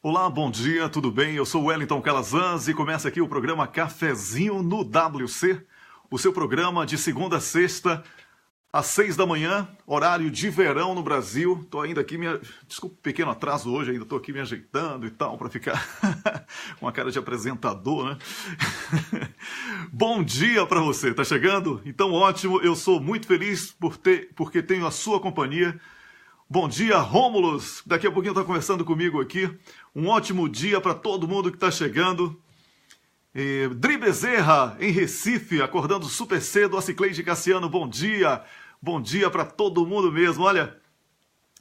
Olá, bom dia, tudo bem? Eu sou o Wellington Calazans e começa aqui o programa Cafezinho no WC, o seu programa de segunda a sexta, às 6 da manhã, horário de verão no Brasil. Tô ainda aqui, desculpa o pequeno atraso hoje, ainda tô aqui me ajeitando e tal, para ficar com a cara de apresentador, né? Bom dia para você, tá chegando? Então ótimo, eu sou muito feliz porque tenho a sua companhia. Bom dia, Rômulus, daqui a pouquinho tá conversando comigo aqui. Um ótimo dia para todo mundo que tá chegando. Dri Bezerra, em Recife, acordando super cedo. A Cicleide Cassiano, bom dia. Bom dia para todo mundo mesmo. Olha,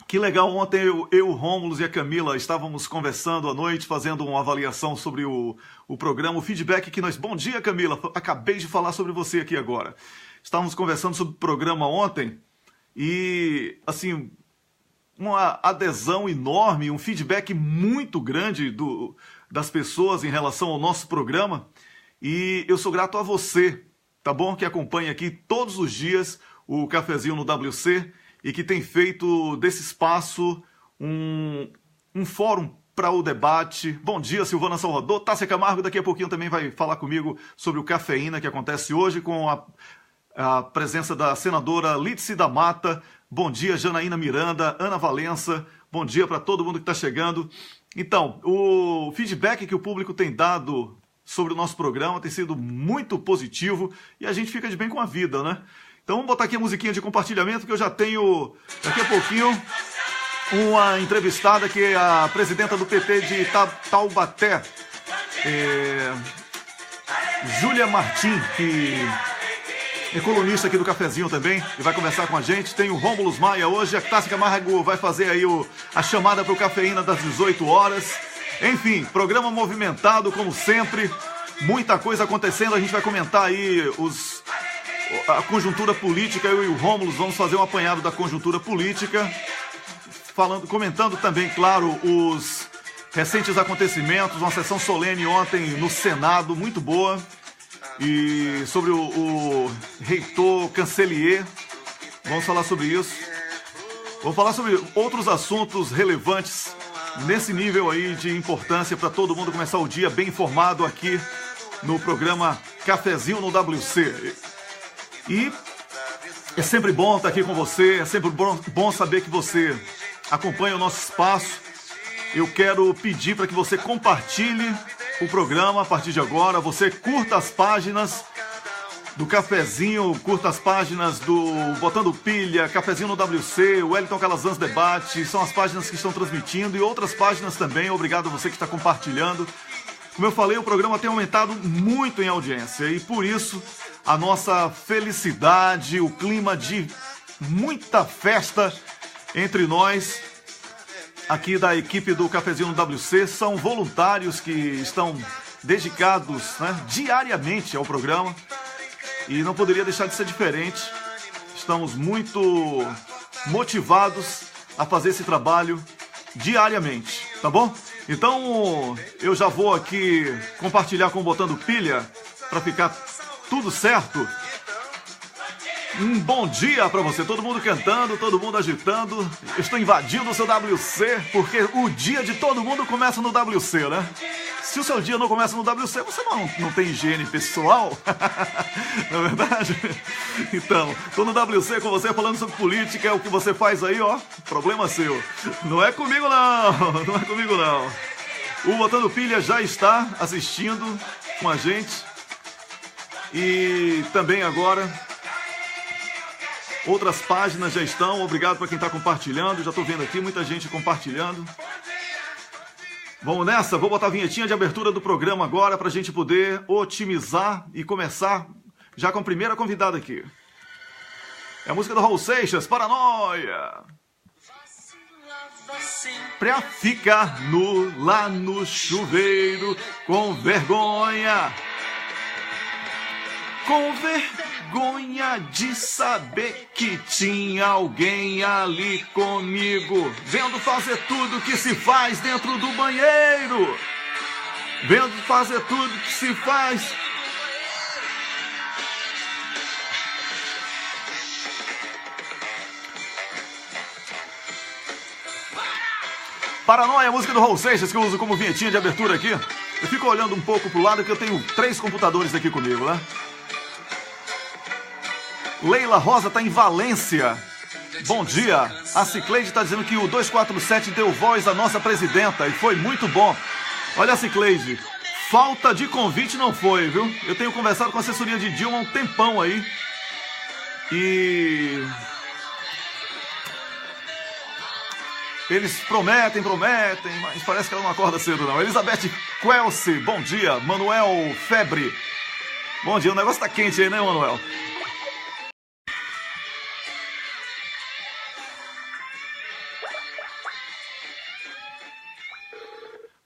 que legal, ontem eu, o Rômulus e a Camila estávamos conversando à noite, fazendo uma avaliação sobre o programa, o feedback que nós... Bom dia, Camila, acabei de falar sobre você aqui agora. Estávamos conversando sobre o programa ontem e, assim, uma adesão enorme, um feedback muito grande das pessoas em relação ao nosso programa. E eu sou grato a você, tá bom? Que acompanha aqui todos os dias o Cafezinho no WC e que tem feito desse espaço um fórum para o debate. Bom dia, Silvana Salvador. Tássia Camargo daqui a pouquinho também vai falar comigo sobre o Cafeína que acontece hoje com a presença da senadora Lídice da Mata. Bom dia, Janaína Miranda, Ana Valença. Bom dia para todo mundo que está chegando. Então, o feedback que o público tem dado sobre o nosso programa tem sido muito positivo e a gente fica de bem com a vida, né? Então vamos botar aqui a musiquinha de compartilhamento que eu já tenho daqui a pouquinho uma entrevistada que é a presidenta do PT de Taubaté, Júlia Martim, que é colunista aqui do Cafezinho também, e vai conversar com a gente. Tem o Rômulus Maia hoje, a Tássia Camargo vai fazer aí a chamada para o Cafeína das 18 horas. Enfim, programa movimentado como sempre, muita coisa acontecendo, a gente vai comentar aí a conjuntura política. Eu e o Rômulus vamos fazer um apanhado da conjuntura política, comentando também, claro, os recentes acontecimentos, uma sessão solene ontem no Senado, muito boa, e sobre o reitor Cancelier, vamos falar sobre isso. Vamos falar sobre outros assuntos relevantes nesse nível aí de importância para todo mundo começar o dia bem informado aqui no programa Cafezinho no WC. E é sempre bom estar aqui com você, é sempre bom saber que você acompanha o nosso espaço. Eu quero pedir para que você compartilhe o programa a partir de agora. Você curta as páginas do Cafezinho, curta as páginas do Botando Pilha, Cafezinho no WC, o Wellington Calazans Debate, são as páginas que estão transmitindo e outras páginas também. Obrigado a você que está compartilhando. Como eu falei, o programa tem aumentado muito em audiência e por isso a nossa felicidade, o clima de muita festa entre nós aqui da equipe do Cafezinho no WC, são voluntários que estão dedicados, né, diariamente ao programa e não poderia deixar de ser diferente. Estamos muito motivados a fazer esse trabalho diariamente, tá bom? Então eu já vou aqui compartilhar com o Botando Pilha para ficar tudo certo. Um bom dia para você, todo mundo cantando, todo mundo agitando. Eu estou invadindo o seu WC, porque o dia de todo mundo começa no WC, né? Se o seu dia não começa no WC, você não tem higiene pessoal, não é verdade? Então, estou no WC com você falando sobre política, é o que você faz aí, ó, problema seu. Não é comigo não, não é comigo não. O Botando Pilha já está assistindo com a gente e também agora... Outras páginas já estão, obrigado para quem está compartilhando, já estou vendo aqui muita gente compartilhando. Vamos nessa, vou botar a vinhetinha de abertura do programa agora para a gente poder otimizar e começar já com a primeira convidada aqui. É a música do Raul Seixas, Paranoia. Pra ficar lá no chuveiro com vergonha. Com vergonha de saber que tinha alguém ali comigo, vendo fazer tudo que se faz dentro do banheiro, vendo fazer tudo que se faz. Paranoia, música do Raul Seixas, que eu uso como vinhetinha de abertura aqui. Eu fico olhando um pouco pro lado, que eu tenho 3 computadores aqui comigo, né? Leila Rosa tá em Valência. Bom dia. A Cicleide tá dizendo que o 247 deu voz à nossa presidenta e foi muito bom. Olha, Cicleide, falta de convite não foi, viu? Eu tenho conversado com a assessoria de Dilma há um tempão aí. E eles prometem, mas parece que ela não acorda cedo, não. Elizabeth Quelce, bom dia. Manuel Febre, bom dia. O negócio tá quente aí, né, Manuel?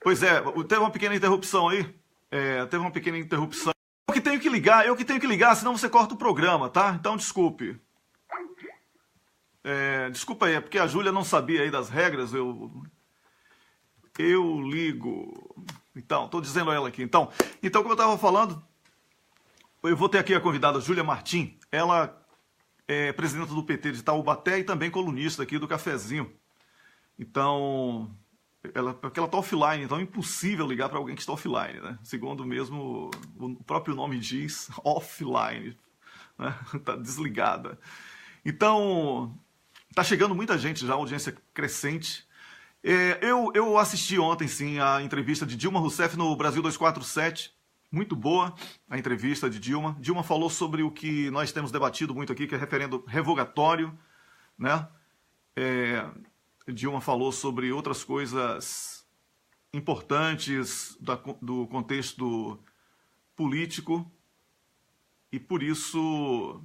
Pois é, teve uma pequena interrupção aí. Teve uma pequena interrupção. Eu que tenho que ligar, senão você corta o programa, tá? Então, desculpe. Desculpa aí, é porque a Júlia não sabia aí das regras, eu ligo. Então, tô dizendo a ela aqui. Então, como eu tava falando, eu vou ter aqui a convidada Júlia Martim. Ela é presidenta do PT de Taubaté e também colunista aqui do Cafezinho. Então, porque ela tá offline, então é impossível ligar para alguém que está offline, né? Segundo mesmo o próprio nome diz, offline, né? Tá desligada. Então, tá chegando muita gente já, audiência crescente. Eu assisti ontem, sim, a entrevista de Dilma Rousseff no Brasil 247. Muito boa a entrevista de Dilma. Dilma falou sobre o que nós temos debatido muito aqui, que é referendo revogatório, né? Dilma falou sobre outras coisas importantes do contexto político e por isso,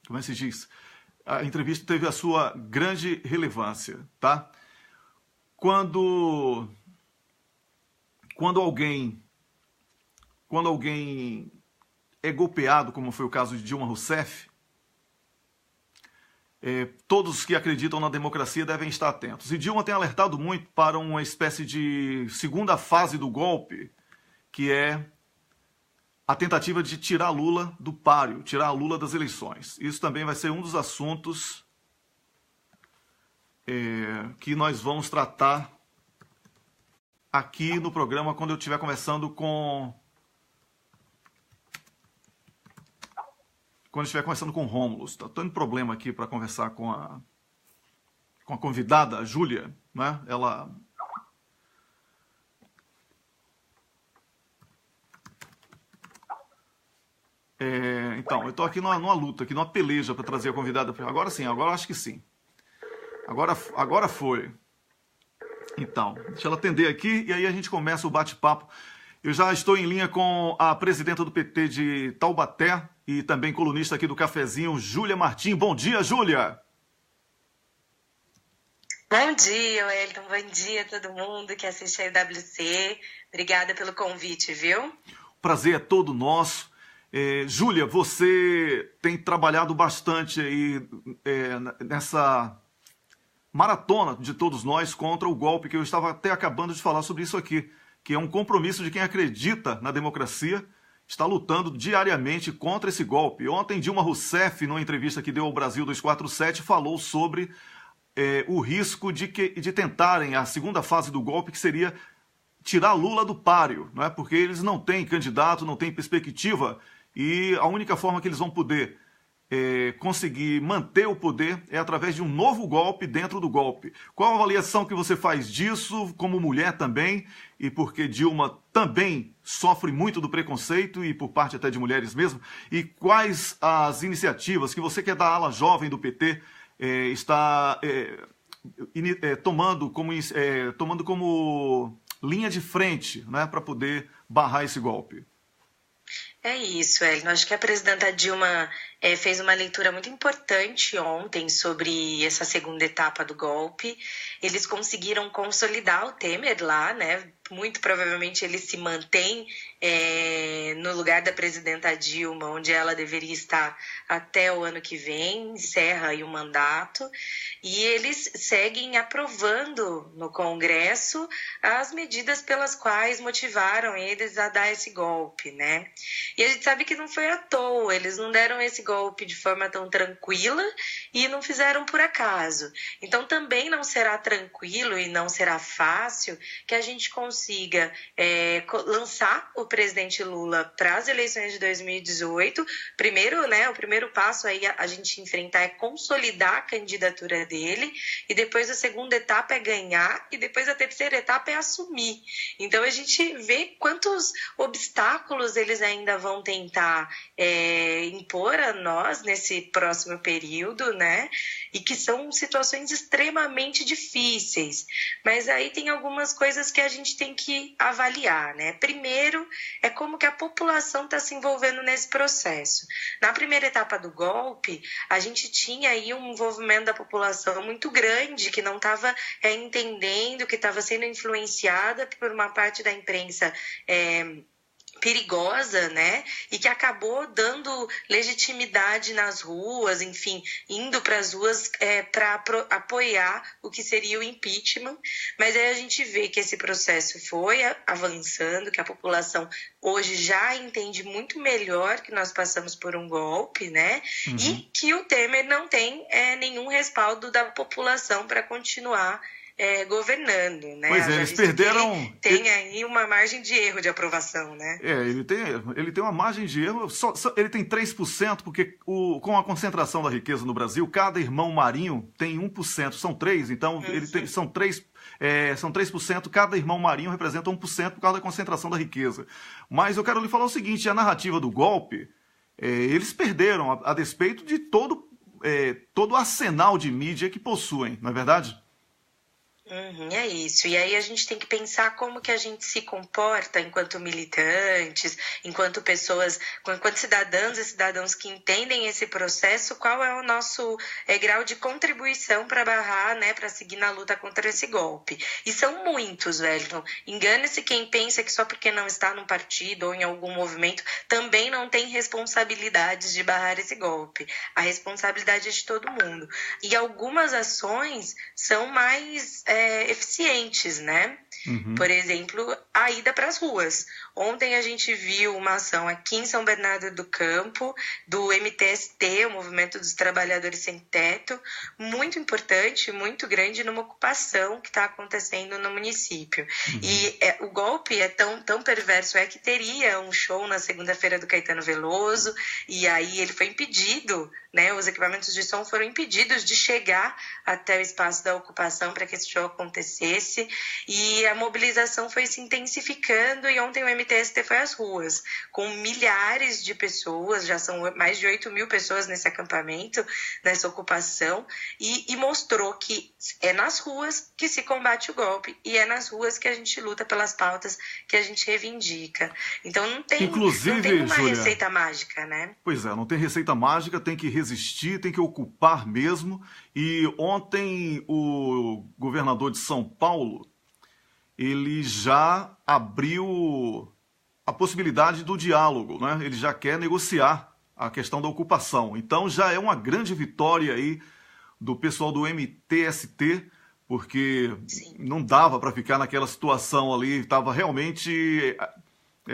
como é que se diz? A entrevista teve a sua grande relevância, tá? Quando alguém é golpeado, como foi o caso de Dilma Rousseff, todos que acreditam na democracia devem estar atentos. E Dilma tem alertado muito para uma espécie de segunda fase do golpe, que é a tentativa de tirar Lula do páreo, tirar Lula das eleições. Isso também vai ser um dos assuntos que nós vamos tratar aqui no programa quando eu estiver conversando com o Rômulo. Está tendo problema aqui para conversar com a convidada, a Júlia, né? Ela então, eu estou aqui numa luta, aqui numa peleja para trazer a convidada. Agora sim, agora acho que sim. Agora foi. Então, deixa ela atender aqui e aí a gente começa o bate-papo. Eu já estou em linha com a presidenta do PT de Taubaté e também colunista aqui do Cafezinho, Júlia Martim. Bom dia, Júlia! Bom dia, Wellington. Bom dia a todo mundo que assiste a IWC. Obrigada pelo convite, viu? O prazer é todo nosso. Júlia, você tem trabalhado bastante aí nessa maratona de todos nós contra o golpe, que eu estava até acabando de falar sobre isso aqui, que é um compromisso de quem acredita na democracia, está lutando diariamente contra esse golpe. Ontem, Dilma Rousseff, numa entrevista que deu ao Brasil 247, falou sobre o risco de tentarem a segunda fase do golpe, que seria tirar Lula do páreo, não é? Porque eles não têm candidato, não têm perspectiva, e a única forma que eles vão poder conseguir manter o poder é através de um novo golpe dentro do golpe. Qual a avaliação que você faz disso, como mulher também, e porque Dilma também sofre muito do preconceito, e por parte até de mulheres mesmo, e quais as iniciativas que você, que é da ala jovem do PT, está tomando como linha de frente, né, para poder barrar esse golpe? É isso, Wellington. Acho que a presidenta Dilma fez uma leitura muito importante ontem sobre essa segunda etapa do golpe. Eles conseguiram consolidar o Temer lá, né? muito provavelmente ele se mantém no lugar da presidenta Dilma, onde ela deveria estar até o ano que vem, encerra aí o mandato, e eles seguem aprovando no Congresso as medidas pelas quais motivaram eles a dar esse golpe, né? E a gente sabe que não foi à toa, eles não deram esse golpe de forma tão tranquila e não fizeram por acaso. Então também não será tranquilo e não será fácil que a gente consiga lançar o presidente Lula para as eleições de 2018. Primeiro, né, o primeiro passo aí a gente enfrentar é consolidar a candidatura dele, e depois a segunda etapa é ganhar, e depois a terceira etapa é assumir. Então a gente vê quantos obstáculos eles ainda vão tentar impor a nós nesse próximo período, né? E que são situações extremamente difíceis. Mas aí tem algumas coisas que a gente tem que avaliar, né? Primeiro, é como que a população está se envolvendo nesse processo. Na primeira etapa do golpe, a gente tinha aí um envolvimento da população muito grande, que não estava entendendo, que estava sendo influenciada por uma parte da imprensa perigosa, né? E que acabou dando legitimidade nas ruas, enfim, indo para as ruas para apoiar o que seria o impeachment. Mas aí a gente vê que esse processo foi avançando, que a população hoje já entende muito melhor que nós passamos por um golpe, né? Uhum. E que o Temer não tem nenhum respaldo da população para continuar governando, né? Pois eles perderam... Tem aí uma margem de erro de aprovação, né? Ele tem uma margem de erro, ele tem 3%, porque com a concentração da riqueza no Brasil, cada irmão marinho tem 1%, são 3%, então são 3%, cada irmão marinho representa 1% por causa da concentração da riqueza. Mas eu quero lhe falar o seguinte, a narrativa do golpe, eles perderam, a despeito de todo o arsenal de mídia que possuem, não é verdade? É isso. E aí a gente tem que pensar como que a gente se comporta enquanto militantes, enquanto pessoas, enquanto cidadãs e cidadãos que entendem esse processo, qual é o nosso grau de contribuição para barrar, né, para seguir na luta contra esse golpe. E são muitos, Wellington. Engane-se quem pensa que só porque não está num partido ou em algum movimento também não tem responsabilidades de barrar esse golpe. A responsabilidade é de todo mundo. E algumas ações são mais eficientes, né? Uhum. Por exemplo, a ida para as ruas. Ontem a gente viu uma ação aqui em São Bernardo do Campo, do MTST, o Movimento dos Trabalhadores Sem Teto, muito importante, muito grande, numa ocupação que está acontecendo no município. Uhum. E o golpe é tão perverso, que teria um show na segunda-feira do Caetano Veloso, e aí ele foi impedido, né? Os equipamentos de som foram impedidos de chegar até o espaço da ocupação para que esse show acontecesse, e a mobilização foi se intensificando, e ontem o MTST foi às ruas, com milhares de pessoas, já são mais de 8.000 pessoas nesse acampamento, nessa ocupação, e mostrou que é nas ruas que se combate o golpe, e é nas ruas que a gente luta pelas pautas que a gente reivindica. Então não tem uma Júlia, receita mágica, né? Pois é, não tem receita mágica, tem que resistir, tem que ocupar mesmo. E ontem o governador de São Paulo, ele já abriu a possibilidade do diálogo, né? Ele já quer negociar a questão da ocupação. Então já é uma grande vitória aí do pessoal do MTST, porque Sim. não dava para ficar naquela situação ali, estava realmente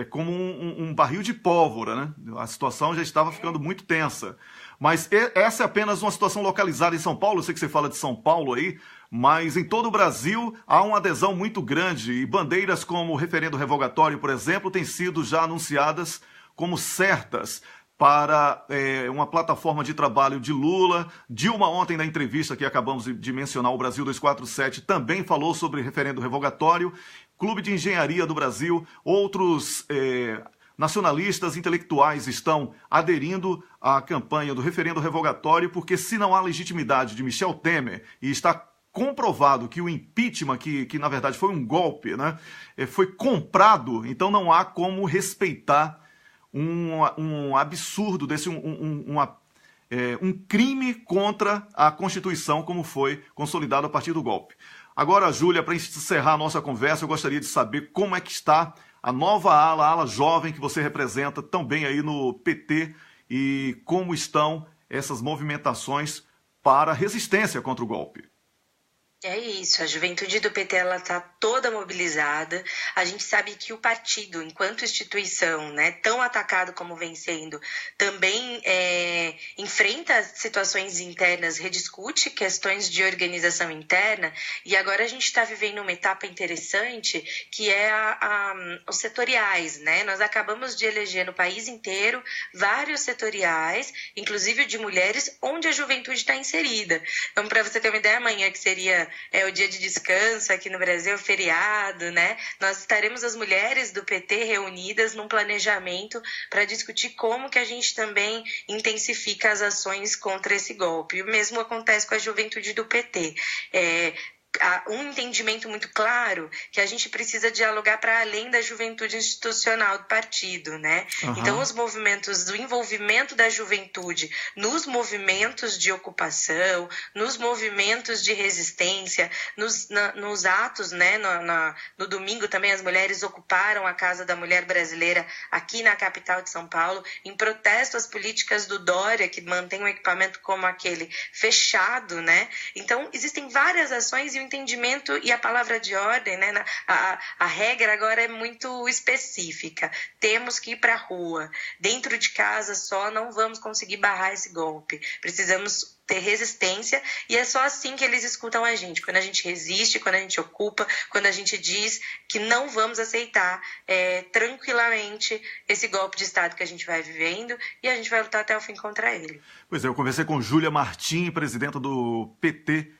como um barril de pólvora, né? A situação já estava ficando muito tensa. Mas essa é apenas uma situação localizada em São Paulo. Eu sei que você fala de São Paulo aí, mas em todo o Brasil há uma adesão muito grande. E bandeiras como o referendo revogatório, por exemplo, têm sido já anunciadas como certas para uma plataforma de trabalho de Lula. Dilma, ontem, na entrevista que acabamos de mencionar, o Brasil 247, também falou sobre referendo revogatório. Clube de Engenharia do Brasil, outros nacionalistas intelectuais estão aderindo à campanha do referendo revogatório, porque se não há legitimidade de Michel Temer, e está comprovado que o impeachment, que na verdade foi um golpe, né, foi comprado, então não há como respeitar um absurdo desse, um crime contra a Constituição, como foi consolidado a partir do golpe. Agora, Júlia, para encerrar a nossa conversa, eu gostaria de saber como é que está a nova ala, a ala jovem que você representa tão bem aí no PT e como estão essas movimentações para resistência contra o golpe. É isso, a juventude do PT ela está toda mobilizada. A gente sabe que o partido, enquanto instituição, né, tão atacado como vem sendo, também enfrenta situações internas, rediscute questões de organização interna, e agora a gente está vivendo uma etapa interessante que é os setoriais, né? Nós acabamos de eleger no país inteiro vários setoriais, inclusive de mulheres, onde a juventude está inserida. Então, para você ter uma ideia, amanhã que seria o dia de descanso aqui no Brasil, feriado, né? Nós estaremos as mulheres do PT reunidas num planejamento para discutir como que a gente também intensifica as ações contra esse golpe. O mesmo acontece com a juventude do PT. Há um entendimento muito claro que a gente precisa dialogar para além da juventude institucional do partido, né? Uhum. Então, os movimentos do envolvimento da juventude nos movimentos de ocupação, nos movimentos de resistência, nos atos, né? No domingo também as mulheres ocuparam a Casa da Mulher Brasileira aqui na capital de São Paulo, em protesto às políticas do Dória, que mantém um equipamento como aquele fechado, né? Então, existem várias ações e o entendimento e a palavra de ordem, né? A regra agora é muito específica. Temos que ir para a rua. Dentro de casa só não vamos conseguir barrar esse golpe. Precisamos ter resistência e é só assim que eles escutam a gente. Quando a gente resiste, quando a gente ocupa, quando a gente diz que não vamos aceitar tranquilamente esse golpe de Estado que a gente vai vivendo e a gente vai lutar até o fim contra ele. Pois é, eu conversei com Júlia Martim, presidenta do PT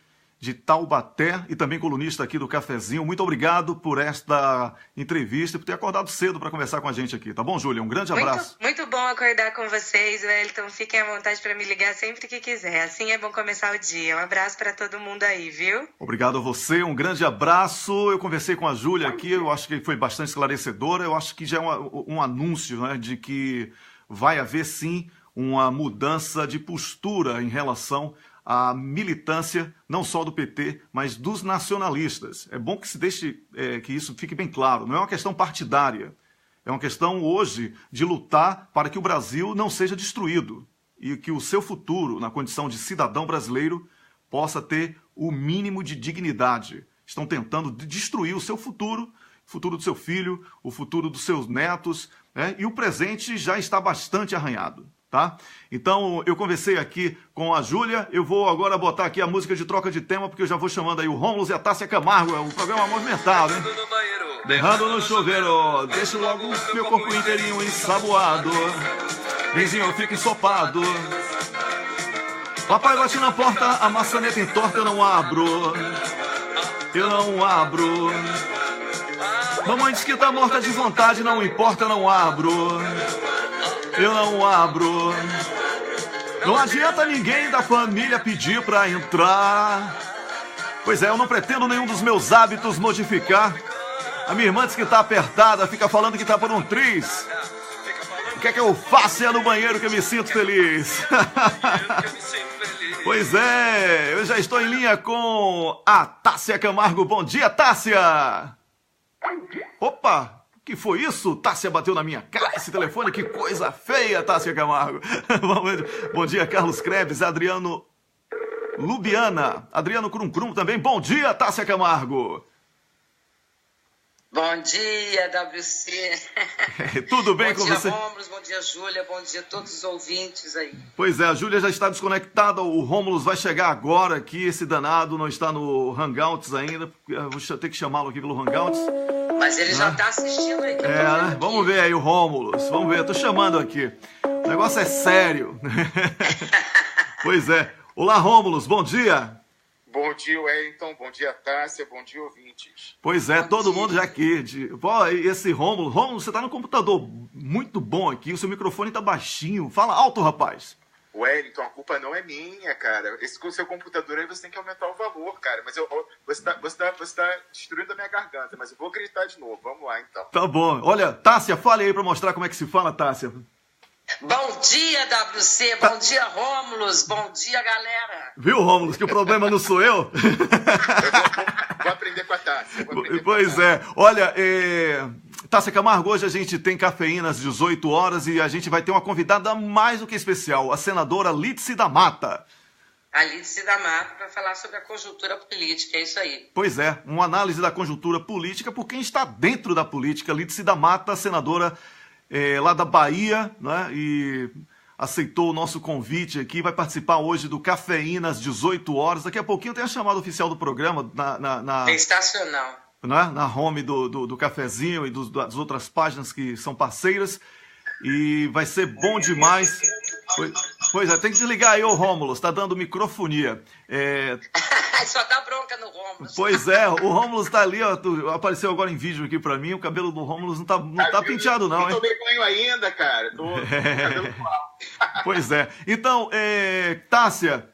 de Taubaté e também colunista aqui do Cafezinho. Muito obrigado por esta entrevista e por ter acordado cedo para conversar com a gente aqui. Tá bom, Júlia? Um grande abraço. Muito bom acordar com vocês, Wellington. Fiquem à vontade para me ligar sempre que quiser. Assim é bom começar o dia. Um abraço para todo mundo aí, viu? Obrigado a você. Um grande abraço. Eu conversei com a Júlia aqui. Eu acho que foi bastante esclarecedora. Eu acho que já é um anúncio, né, de que vai haver, sim, uma mudança de postura em relação a militância, não só do PT, mas dos nacionalistas. É bom que se deixe, que isso fique bem claro. Não é uma questão partidária. É uma questão, hoje, de lutar para que o Brasil não seja destruído e que o seu futuro, na condição de cidadão brasileiro, possa ter o mínimo de dignidade. Estão tentando destruir o seu futuro, o futuro do seu filho, o futuro dos seus netos, né? E o presente já está bastante arranhado. Tá? Então, eu conversei aqui com a Júlia, eu vou agora botar aqui a música de troca de tema, porque eu já vou chamando aí o Rômulo e a Tássia Camargo, é um programa movimentado, hein? Derrando no chuveiro, deixo logo meu corpo inteirinho ensaboado, benzinho eu fico ensopado, papai bate na porta, a maçaneta entorta, eu não abro, mamãe diz que tá morta de vontade, não importa, eu não abro. Eu não abro. Não adianta ninguém da família pedir pra entrar. Pois é, eu não pretendo nenhum dos meus hábitos modificar. A minha irmã diz que tá apertada, fica falando que tá por um tris. O que é que eu faço? É no banheiro que eu me sinto feliz. Pois é, eu já estou em linha com a Tássia Camargo. Bom dia, Tássia! Opa! Que foi isso? Tássia bateu na minha cara esse telefone, que coisa feia, Tássia Camargo. Bom dia, Carlos Krebs, Adriano Lubiana, Adriano Crum também. Bom dia, Tássia Camargo. Bom dia, WC. Tudo bem com você? Bom dia, Rômulo, bom dia, Júlia, bom dia a todos os ouvintes aí. Pois é, a Júlia já está desconectada, o Rômulo vai chegar agora aqui, esse danado não está no Hangouts ainda, eu vou ter que chamá-lo aqui pelo Hangouts. Mas ele já está assistindo aí. Né? Vamos ver aí o Rômulo, vamos ver, eu tô chamando aqui. O negócio é sério. Pois é. Olá, Rômulo, bom dia. Bom dia, Wellington. Bom dia, Tássia. Bom dia, ouvintes. Pois é, todo mundo já aqui. Pô, esse Rômulo, você tá no computador muito bom aqui, o seu microfone tá baixinho. Fala alto, rapaz. Wellington, a culpa não é minha, cara. Esse com o seu computador aí você tem que aumentar o valor, cara. Mas você tá destruindo a minha garganta, mas eu vou gritar de novo. Vamos lá, então. Tá bom. Olha, Tássia, fale aí pra mostrar como é que se fala, Tássia. Bom dia, WC. Bom dia, Rômulus. Bom dia, galera. Viu, Rômulus, que o problema não sou eu? Vou aprender com a Tássia. Pois é. Olha, Tássia Camargo, hoje a gente tem cafeína às 18 horas e a gente vai ter uma convidada mais do que especial, a senadora Lídice da Mata. A Lídice da Mata para falar sobre a conjuntura política, é isso aí. Pois é, uma análise da conjuntura política por quem está dentro da política. Lídice da Mata, senadora lá da Bahia, né? E aceitou o nosso convite aqui, vai participar hoje do Cafeína às 18 horas. Daqui a pouquinho tem a chamada oficial do programa Sensacional. Na home do Cafezinho e das outras páginas que são parceiras. E vai ser bom demais. Pois é, tem que desligar aí, ô Rômulo, está dando microfonia. Só dá bronca no Rômulo. Pois é, o Rômulo está ali, ó, apareceu agora em vídeo aqui para mim, o cabelo do Rômulo não tá penteado não, hein? Não tomei banho ainda, cara, tô com cabelo igual. Pois é, então, Tássia,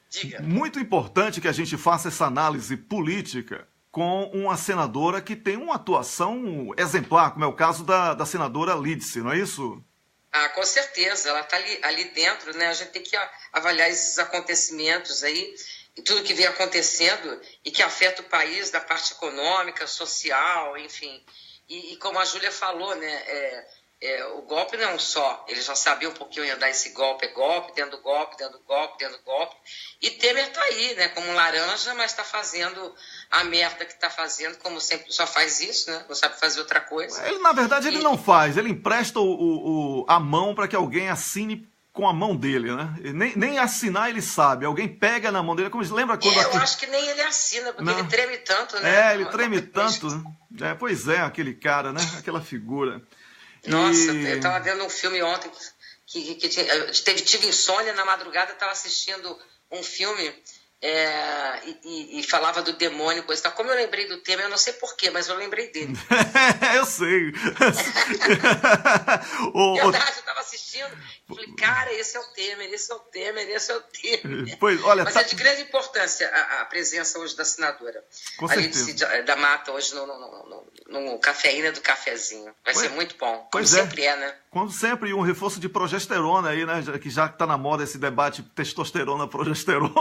Diga. Muito importante que a gente faça essa análise política com uma senadora que tem uma atuação exemplar, como é o caso da senadora Lídice, não é isso? Ah, com certeza, ela está ali dentro, né? A gente tem que avaliar esses acontecimentos aí, e tudo que vem acontecendo e que afeta o país da parte econômica, social, enfim. E como a Júlia falou, né? O golpe não é um só, ele já sabia um pouquinho ia dar esse golpe, golpe, dentro do golpe, dentro do golpe, dentro do golpe. E Temer está aí, né? Como um laranja, mas está fazendo a merda que está fazendo, como sempre só faz isso, né? Não sabe fazer outra coisa. Ele, na verdade, ele não faz, ele empresta a mão para que alguém assine com a mão dele, né? Nem assinar ele sabe, alguém pega na mão dele, como lembra quando... Eu acho que nem ele assina, porque ele treme tanto, né? Ele treme tanto, né? Pois é, aquele cara, né? Aquela figura. Nossa, eu estava vendo um filme ontem que tive insônia na madrugada, estava assistindo um filme e falava do demônio, coisa tal. Como eu lembrei do tema, eu não sei porquê, mas eu lembrei dele. Eu sei. Eu estava assistindo, falei, cara, esse é o Temer, esse é o Temer, esse é o Temer. Pois, olha, mas é de grande importância a presença hoje da senadora. Com Lídice da Mata hoje no Cafeína do Cafezinho. Vai ser muito bom, como sempre né? Como sempre, um reforço de progesterona aí, né? Que já está na moda esse debate testosterona-progesterona.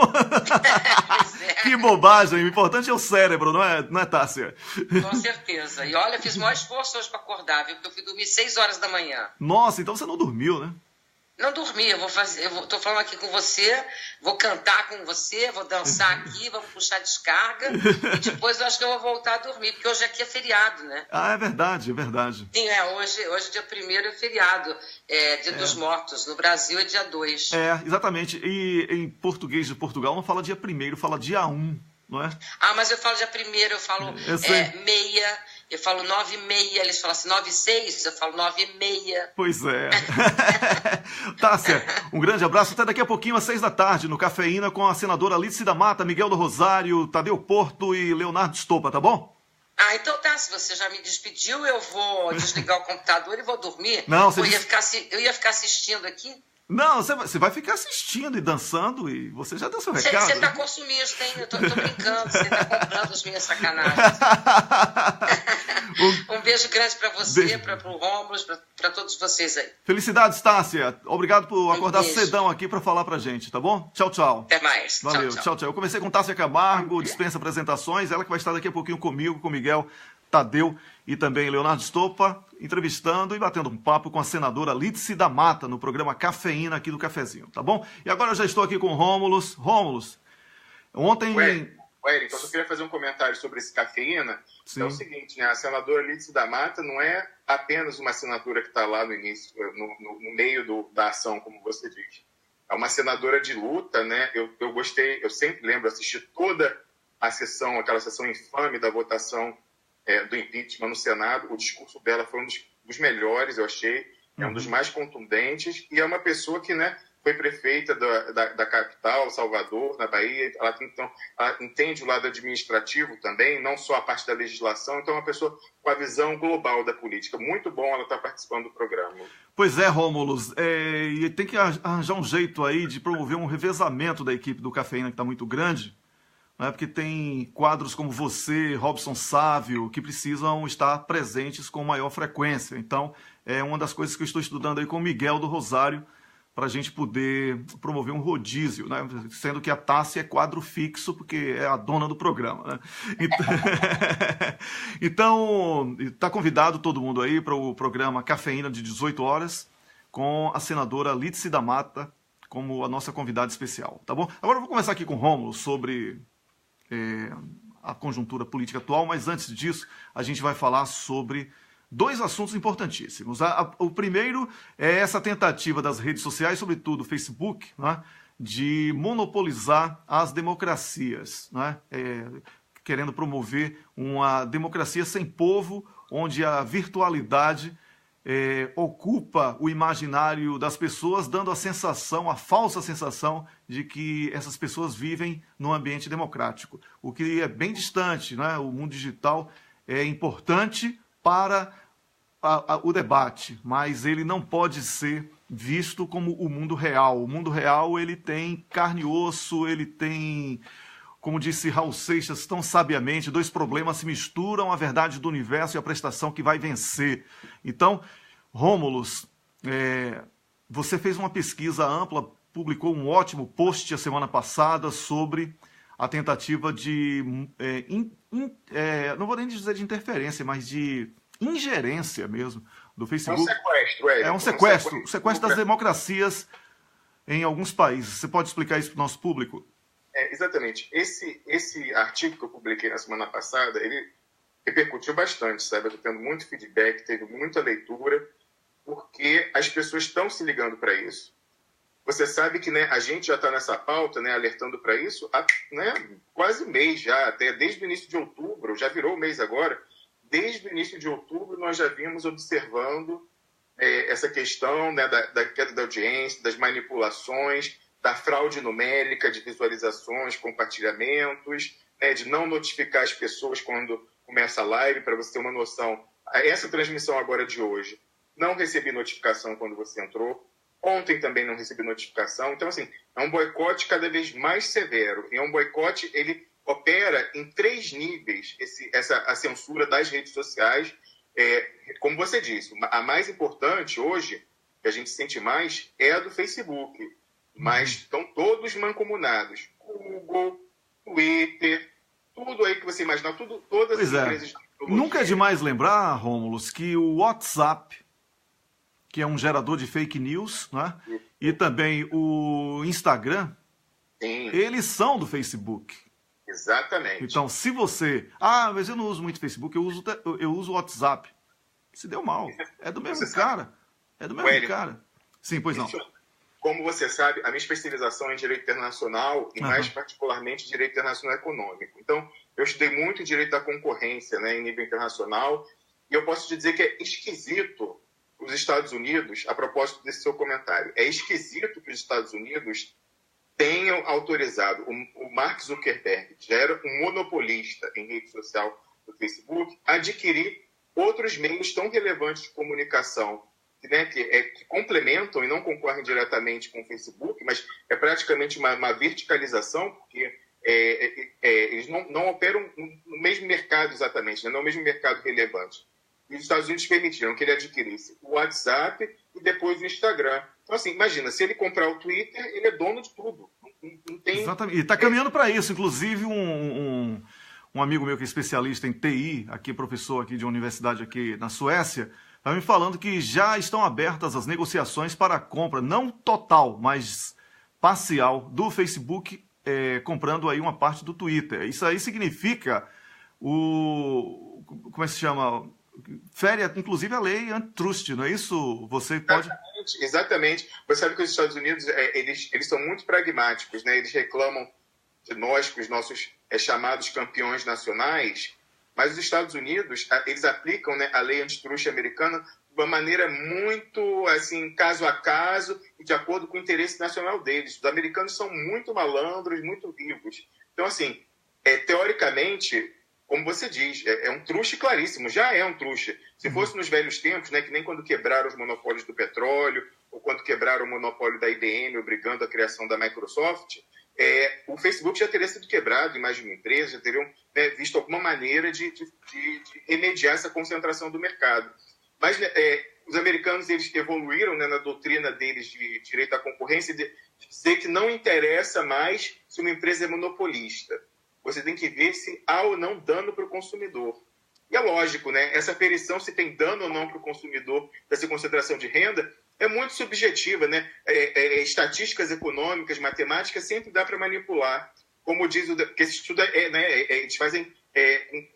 Que bobagem, o importante é o cérebro, não é, Tássia? Com certeza. E olha, fiz o maior esforço hoje para acordar, viu? Porque eu fui dormir 6 horas da manhã. Nossa, então você não dormiu, né? Não dormi, tô falando aqui com você, vou cantar com você, vou dançar aqui, vamos puxar descarga e depois eu acho que eu vou voltar a dormir, porque hoje aqui é feriado, né? Ah, é verdade, é verdade. Sim, hoje dia 1º é feriado, dia dos mortos, no Brasil é dia 2. Exatamente, e em português de Portugal não fala dia 1º, fala dia 1, não é? Ah, mas eu falo dia 1º, eu falo meia... Eu falo 9h30, eles falam assim, 9h06, eu falo 9h30. Pois é. Tássia, um grande abraço. Até daqui a pouquinho, às 6 da tarde, no Cafeína, com a senadora Lídice da Mata, Miguel do Rosário, Tadeu Porto e Leonardo Estopa, tá bom? Ah, então tá, se você já me despediu, eu vou desligar o computador e vou dormir. Não, eu ia ficar assistindo aqui. Não, você vai ficar assistindo e dançando e você já deu seu recado. Você tá consumista, hein? Eu tô brincando, você tá comprando as minhas sacanagens. Um beijo grande pra você, pro Rômulo, pra todos vocês aí. Felicidades, Tássia. Obrigado por acordar cedão aqui pra falar pra gente, tá bom? Tchau, tchau. Até mais. Valeu, tchau. Eu conversei com Tássia Camargo, dispensa apresentações, ela que vai estar daqui a pouquinho comigo, com o Miguel, Tadeu e também Leonardo Estopa, entrevistando e batendo um papo com a senadora Lídice da Mata no programa Cafeína aqui do Cafezinho, tá bom? E agora eu já estou aqui com o Rômulus. Rômulus, ontem... Então eu só queria fazer um comentário sobre esse Cafeína. Sim. É o seguinte, né? A senadora Lídice da Mata não é apenas uma senadora que está lá no início, no meio da ação, como você diz. É uma senadora de luta, né? Eu gostei, eu sempre lembro, assisti toda a sessão, aquela sessão infame da votação do impeachment no Senado. O discurso dela foi um dos melhores, eu achei, um dos mais contundentes, e é uma pessoa que, né, foi prefeita da capital, Salvador, na Bahia. Ela entende o lado administrativo também, não só a parte da legislação, então é uma pessoa com a visão global da política. Muito bom ela estar participando do programa. Pois é, Rômulus, e tem que arranjar um jeito aí de promover um revezamento da equipe do Cafeína, que está muito grande, né, porque tem quadros como você, Robson Sávio, que precisam estar presentes com maior frequência. Então, é uma das coisas que eu estou estudando aí com o Miguel do Rosário, para a gente poder promover um rodízio, né? Sendo que a Tássia é quadro fixo, porque é a dona do programa, né? Então, está convidado todo mundo aí para o programa Cafeína de 18 horas, com a senadora Lídice da Mata como a nossa convidada especial, tá bom? Agora eu vou começar aqui com o Rômulo sobre a conjuntura política atual, mas antes disso, a gente vai falar sobre dois assuntos importantíssimos. O primeiro é essa tentativa das redes sociais, sobretudo o Facebook, né, de monopolizar as democracias, né, querendo promover uma democracia sem povo, onde a virtualidade ocupa o imaginário das pessoas, dando a falsa sensação de que essas pessoas vivem num ambiente democrático, o que é bem distante, né? O mundo digital é importante para o debate, mas ele não pode ser visto como o mundo real. O mundo real, ele tem carne e osso, ele tem, como disse Raul Seixas tão sabiamente, dois problemas se misturam, a verdade do universo e a prestação que vai vencer. Então, Rômulus, você fez uma pesquisa ampla, publicou um ótimo post a semana passada sobre a tentativa de, não vou nem dizer de interferência, mas de ingerência mesmo do Facebook. É um sequestro, É um sequestro das democracias em alguns países. Você pode explicar isso para o nosso público? Exatamente. Esse artigo que eu publiquei na semana passada, ele repercutiu bastante, sabe? Eu estou tendo muito feedback, teve muita leitura, porque as pessoas estão se ligando para isso. Você sabe que, né, a gente já está nessa pauta, né, alertando para isso há, né, quase um mês já, até desde o início de outubro, já virou o mês agora. Desde o início de outubro, nós já vimos observando essa questão, né, da queda da audiência, das manipulações, da fraude numérica, de visualizações, compartilhamentos, né, de não notificar as pessoas quando começa a live, para você ter uma noção. Essa transmissão agora de hoje, não recebi notificação quando você entrou. Ontem também não recebi notificação. Então, assim, é um boicote cada vez mais severo. E é um boicote, ele opera em 3 níveis, a censura das redes sociais. Como você disse, a mais importante hoje, que a gente sente mais, é a do Facebook. Mas estão todos mancomunados. Google, Twitter, tudo aí que você imaginar, todas as empresas... Nunca é demais lembrar, Rômulus, que o WhatsApp, que é um gerador de fake news, né? E também o Instagram, Sim. Eles são do Facebook. Exatamente. Então, se você... mas eu não uso muito Facebook, eu uso o WhatsApp. Se deu mal. É do mesmo cara. É do mesmo cara. Sim, pois não. Como você sabe, a minha especialização é em Direito Internacional e mais particularmente Direito Internacional Econômico. Então, eu estudei muito Direito da Concorrência, né, em nível internacional, e eu posso te dizer que é esquisito os Estados Unidos, a propósito desse seu comentário, é esquisito que os Estados Unidos tenham autorizado o Mark Zuckerberg, que já era um monopolista em rede social do Facebook, a adquirir outros meios tão relevantes de comunicação, né, que complementam e não concorrem diretamente com o Facebook, mas é praticamente uma verticalização, porque eles não operam no mesmo mercado exatamente, né, não é o mesmo mercado relevante. E os Estados Unidos permitiram que ele adquirisse o WhatsApp e depois o Instagram. Então, assim, imagina, se ele comprar o Twitter, ele é dono de tudo. Não tem... Exatamente. E está caminhando para isso. Inclusive, um amigo meu que é especialista em TI, aqui, professor aqui de uma universidade aqui na Suécia, está me falando que já estão abertas as negociações para a compra, não total, mas parcial, do Facebook, comprando aí uma parte do Twitter. Isso aí significa como é que se chama? Fere, inclusive, a lei antitrust, não é isso? Você pode... Exatamente. Você sabe que os Estados Unidos, eles são muito pragmáticos, né? Eles reclamam de nós, que os nossos chamados campeões nacionais, mas os Estados Unidos, eles aplicam, né, a lei antitrust americana de uma maneira muito, assim, caso a caso e de acordo com o interesse nacional deles. Os americanos são muito malandros, muito vivos. Então, assim, teoricamente... Como você diz, é um truste claríssimo, já é um truste. Se fosse nos velhos tempos, né, que nem quando quebraram os monopólios do petróleo, ou quando quebraram o monopólio da IBM, obrigando a criação da Microsoft, o Facebook já teria sido quebrado em mais de uma empresa, já teriam, né, visto alguma maneira de remediar essa concentração do mercado. Mas os americanos, eles evoluíram, né, na doutrina deles de direito à concorrência, de dizer que não interessa mais se uma empresa é monopolista. Você tem que ver se há ou não dano para o consumidor. E é lógico, né? Essa aferição, se tem dano ou não para o consumidor dessa concentração de renda, é muito subjetiva, né? Estatísticas econômicas, matemáticas, sempre dá para manipular. Como diz que esse estudo, eles fazem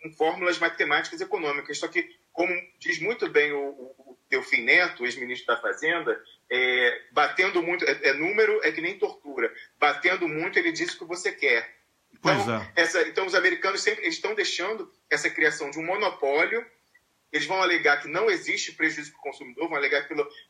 com fórmulas matemáticas econômicas. Só que, como diz muito bem o Delfim Neto, ex-ministro da Fazenda, batendo muito, número é que nem tortura. Batendo muito, ele diz o que você quer. Então, os americanos sempre estão deixando essa criação de um monopólio. Eles vão alegar que não existe prejuízo para o consumidor, vão alegar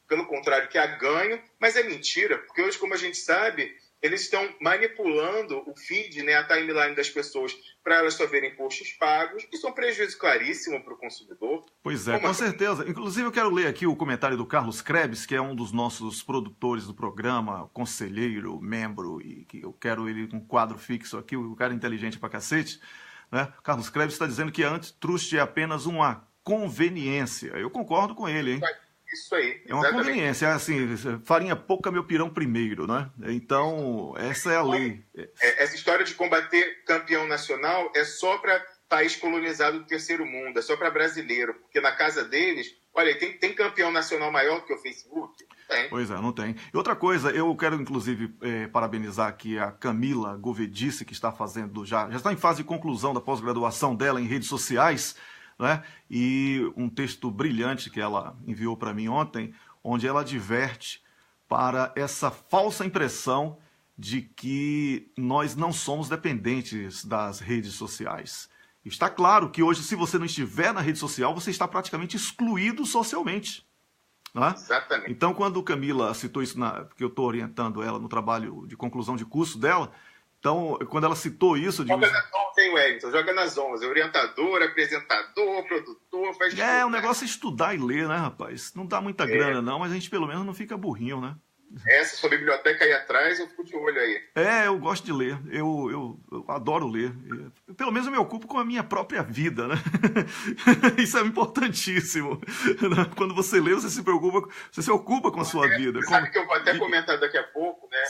pelo contrário, que há ganho, mas é mentira, porque hoje, como a gente sabe, eles estão manipulando o feed, né, a timeline das pessoas, para elas só verem posts pagos. Isso é um prejuízo claríssimo para o consumidor. Pois é, com certeza. Inclusive, eu quero ler aqui o comentário do Carlos Krebs, que é um dos nossos produtores do programa, conselheiro, membro, e que eu quero ele com um quadro fixo aqui, o cara inteligente pra cacete, né? Carlos Krebs está dizendo que a antitrust é apenas uma conveniência. Eu concordo com ele, hein? Isso aí. É uma conveniência, é assim, farinha pouca, meu pirão primeiro, né? Então, essa é a lei. Essa história de combater campeão nacional é só para país colonizado do terceiro mundo, é só para brasileiro, porque na casa deles, olha, tem campeão nacional maior que o Facebook? Tem. Pois é, não tem. E outra coisa, eu quero inclusive parabenizar aqui a Camila Govedice, que está fazendo, já está em fase de conclusão da pós-graduação dela em redes sociais, né? E um texto brilhante que ela enviou para mim ontem, onde ela adverte para essa falsa impressão de que nós não somos dependentes das redes sociais. Está claro que hoje, se você não estiver na rede social, você está praticamente excluído socialmente. Não é? Exatamente. Então, quando Camila citou isso, porque eu estou orientando ela no trabalho de conclusão de curso dela, então, quando ela citou isso... Joga nas 11, hein, Wellington? Joga nas 11. Orientador, apresentador, produtor, faz tudo. O negócio é estudar e ler, né, rapaz? Não dá muita grana, não, mas a gente pelo menos não fica burrinho, né? Essa sua biblioteca aí atrás, eu fico de olho aí. Eu gosto de ler. Eu adoro ler. Pelo menos eu me ocupo com a minha própria vida, né? Isso é importantíssimo. Quando você lê, você se ocupa com a sua vida. Sabe que eu vou até comentar daqui a pouco, né?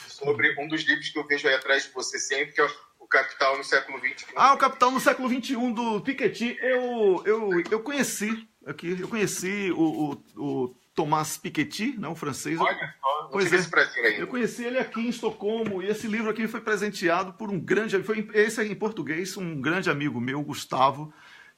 Sobre um dos livros que eu vejo aí atrás de você sempre, que é o Capital no século XXI. O Capital no século XXI, do Piketty. Eu conheci aqui. Eu conheci o Thomas Piketty, né, o francês. Olha só, não tive esse prazer ainda. Eu conheci ele aqui em Estocolmo, e esse livro aqui foi presenteado por um grande... Esse é em português, um grande amigo meu, Gustavo,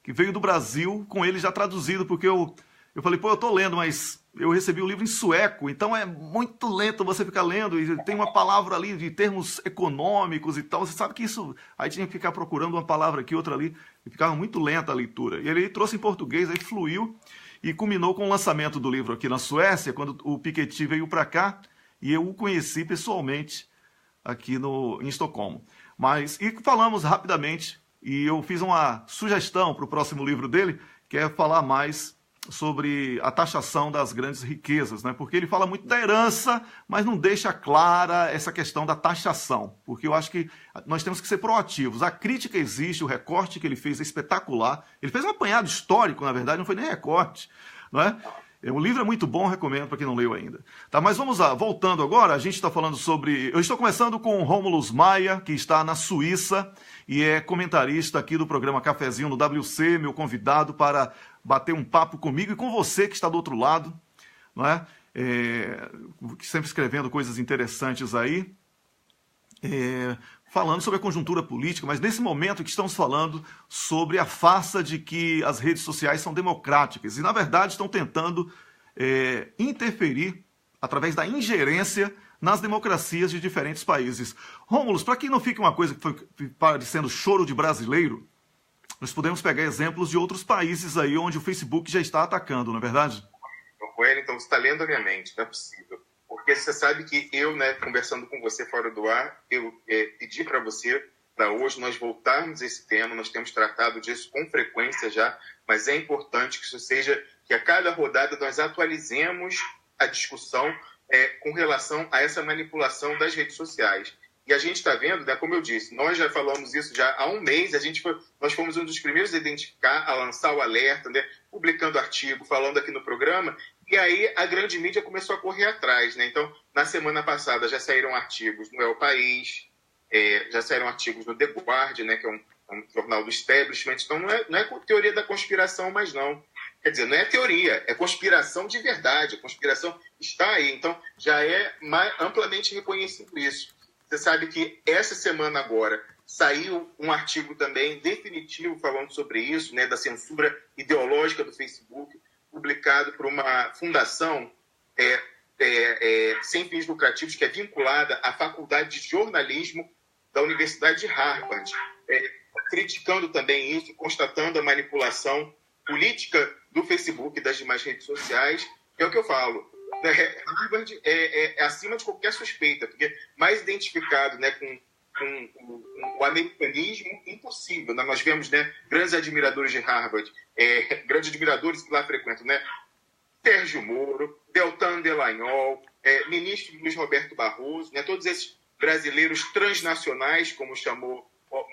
que veio do Brasil, com ele já traduzido, porque eu falei, eu tô lendo, mas eu recebi o livro em sueco, então é muito lento você ficar lendo, e tem uma palavra ali de termos econômicos e tal, você sabe que isso... Aí tinha que ficar procurando uma palavra aqui, outra ali, e ficava muito lenta a leitura. E ele trouxe em português, aí fluiu, e culminou com o lançamento do livro aqui na Suécia, quando o Piketty veio para cá, e eu o conheci pessoalmente aqui em Estocolmo. E falamos rapidamente, e eu fiz uma sugestão para o próximo livro dele, que é falar mais sobre a taxação das grandes riquezas, né? Porque ele fala muito da herança, mas não deixa clara essa questão da taxação, porque eu acho que nós temos que ser proativos. A crítica existe, o recorte que ele fez é espetacular. Ele fez um apanhado histórico, na verdade, não foi nem recorte, não é? O livro é muito bom, recomendo para quem não leu ainda. Tá, mas vamos lá, voltando agora, a gente está falando sobre... Eu estou começando com o Rômulus Maia, que está na Suíça e é comentarista aqui do programa Cafezinho no WC, meu convidado para bater um papo comigo e com você que está do outro lado, não é? Sempre escrevendo coisas interessantes aí, falando sobre a conjuntura política, mas nesse momento que estamos falando sobre a farsa de que as redes sociais são democráticas e, na verdade, estão tentando interferir através da ingerência nas democracias de diferentes países. Rômulus, para que não fique uma coisa que foi parecendo choro de brasileiro, nós podemos pegar exemplos de outros países aí onde o Facebook já está atacando, não é verdade? Wellington, você está lendo a minha mente, não é possível. Porque você sabe que eu, né, conversando com você fora do ar, eu pedi para você, para hoje nós voltarmos a esse tema, nós temos tratado disso com frequência já, mas é importante que isso seja, que a cada rodada nós atualizemos a discussão com relação a essa manipulação das redes sociais. E a gente está vendo, né, como eu disse, nós já falamos isso já há um mês, nós fomos um dos primeiros a identificar, a lançar o alerta, né, publicando artigo, falando aqui no programa, e aí a grande mídia começou a correr atrás. Né? Então, na semana passada já saíram artigos no El País, já saíram artigos no The Guardian, né, que é um jornal do establishment. Então, não é teoria da conspiração, mas não. Quer dizer, não é teoria, é conspiração de verdade. A conspiração está aí. Então, já é amplamente reconhecido isso. Você sabe que essa semana agora saiu um artigo também definitivo falando sobre isso, né, da censura ideológica do Facebook, publicado por uma fundação sem fins lucrativos, que é vinculada à Faculdade de Jornalismo da Universidade de Harvard, criticando também isso, constatando a manipulação política do Facebook e das demais redes sociais. É o que eu falo. Harvard é acima de qualquer suspeita, porque mais identificado, né, com o americanismo impossível. Nós vemos, né, grandes admiradores de Harvard, grandes admiradores que lá frequentam, né? Sérgio Moro, Deltan Delagnol, ministro Luiz Roberto Barroso, né, todos esses brasileiros transnacionais, como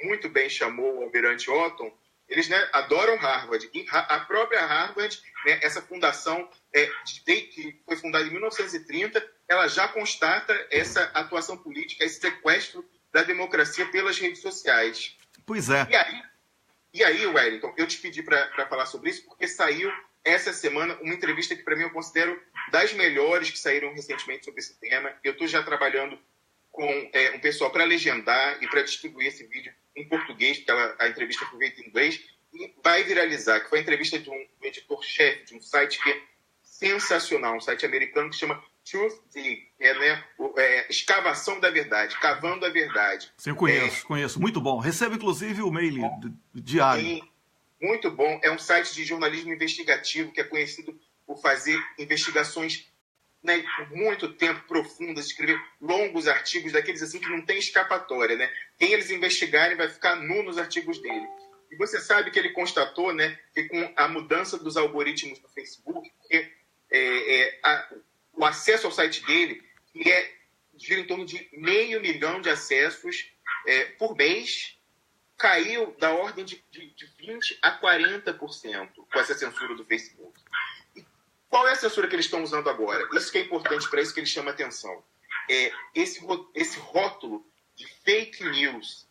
muito bem chamou o almirante Otton, eles, né, adoram Harvard. E a própria Harvard, né, essa fundação que foi fundada em 1930, ela já constata essa atuação política, esse sequestro da democracia pelas redes sociais. Pois é. E aí, Wellington, eu te pedi para falar sobre isso, porque saiu essa semana uma entrevista que, para mim, eu considero das melhores que saíram recentemente sobre esse tema. Eu estou já trabalhando com um pessoal para legendar e para distribuir esse vídeo em português, porque a entrevista foi feita em inglês, e vai viralizar, que foi a entrevista de um editor-chefe de um site que é sensacional, um site americano que chama Truth Dig, escavação da verdade, cavando a verdade. Sim, eu conheço, muito bom. Recebo, inclusive, o mail diário. Sim, muito bom. É um site de jornalismo investigativo que é conhecido por fazer investigações, né, por muito tempo, profundas, escrever longos artigos, daqueles assim que não tem escapatória, né? Quem eles investigarem vai ficar nu nos artigos dele. E você sabe que ele constatou, né, que com a mudança dos algoritmos do Facebook, o acesso ao site dele, que gira em torno de 500 mil de acessos por mês, caiu da ordem de 20% a 40% com essa censura do Facebook. Qual é a censura que eles estão usando agora? Isso que é importante, para isso que eles chamam a atenção. Esse rótulo de fake news.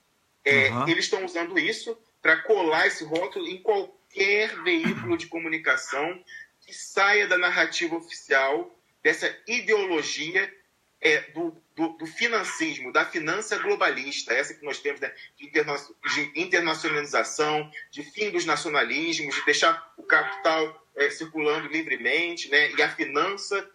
Eles estão usando isso para colar esse rótulo em qualquer veículo de comunicação que saia da narrativa oficial, dessa ideologia do financismo, da finança globalista, essa que nós temos, né, de internacionalização, de fim dos nacionalismos, de deixar o capital circulando livremente, né, e a finança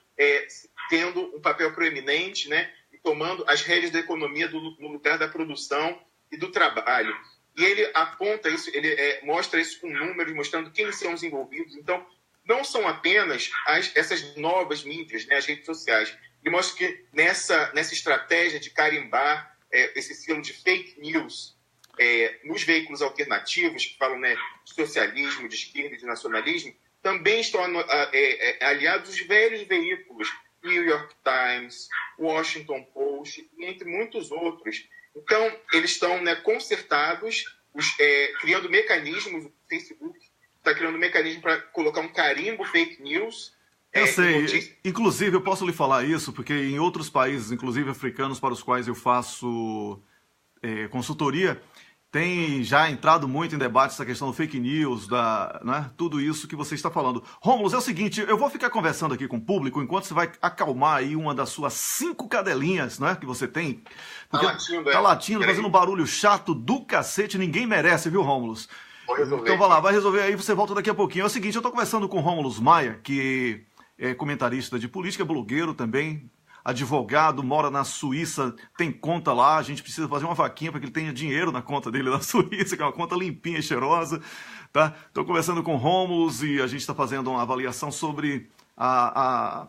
tendo um papel proeminente, né, e tomando as rédeas da economia no lugar da produção e do trabalho. E ele aponta isso, ele mostra isso com números, mostrando quem são os envolvidos. Então, não são apenas essas novas mídias, né, as redes sociais. Ele mostra que nessa estratégia de carimbar esse selo de fake news nos veículos alternativos, que falam, né, de socialismo, de esquerda e de nacionalismo, também estão aliados os velhos veículos, New York Times, Washington Post, entre muitos outros. Então, eles estão, né, concertados, criando mecanismos, o Facebook está criando um mecanismo para colocar um carimbo fake news. Eu sei, inclusive eu posso lhe falar isso, porque em outros países, inclusive africanos, para os quais eu faço consultoria, tem já entrado muito em debate essa questão do fake news, né, tudo isso que você está falando. Rômulo, é o seguinte, eu vou ficar conversando aqui com o público enquanto você vai acalmar aí uma das suas 5 cadelinhas, né, que você tem. Porque tá latindo, fazendo um barulho chato do cacete, ninguém merece, viu, Rômulo? Então vai lá, vai resolver aí, você volta daqui a pouquinho. É o seguinte, eu estou conversando com o Rômulo Maia, que é comentarista de política, blogueiro também, advogado, mora na Suíça, tem conta lá, a gente precisa fazer uma vaquinha para que ele tenha dinheiro na conta dele na Suíça, que é uma conta limpinha e cheirosa, tá? Estou conversando com o Rômulo e a gente está fazendo uma avaliação sobre a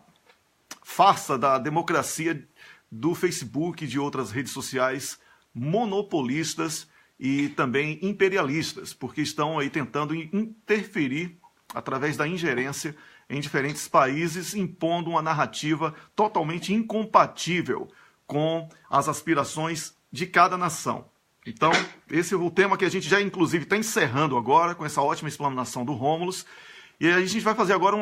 farsa da democracia do Facebook e de outras redes sociais monopolistas e também imperialistas, porque estão aí tentando interferir através da ingerência em diferentes países, impondo uma narrativa totalmente incompatível com as aspirações de cada nação. Então, esse é o tema que a gente já, inclusive, está encerrando agora, com essa ótima explanação do Rômulus. E a gente vai fazer agora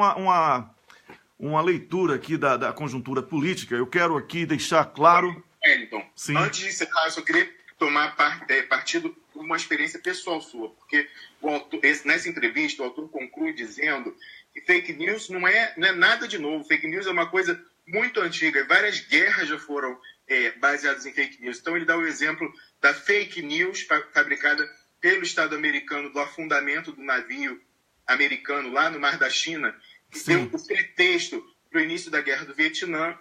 uma leitura aqui da conjuntura política. Eu quero aqui deixar claro... Wellington, antes de encerrar, eu só queria tomar partido por uma experiência pessoal sua, porque nessa entrevista o autor conclui dizendo que fake news não é nada de novo. Fake news é uma coisa muito antiga. Várias guerras já foram baseadas em fake news. Então ele dá o exemplo da fake news fabricada pelo Estado americano do afundamento do navio americano lá no Mar da China, que deu o pretexto para o início da Guerra do Vietnã.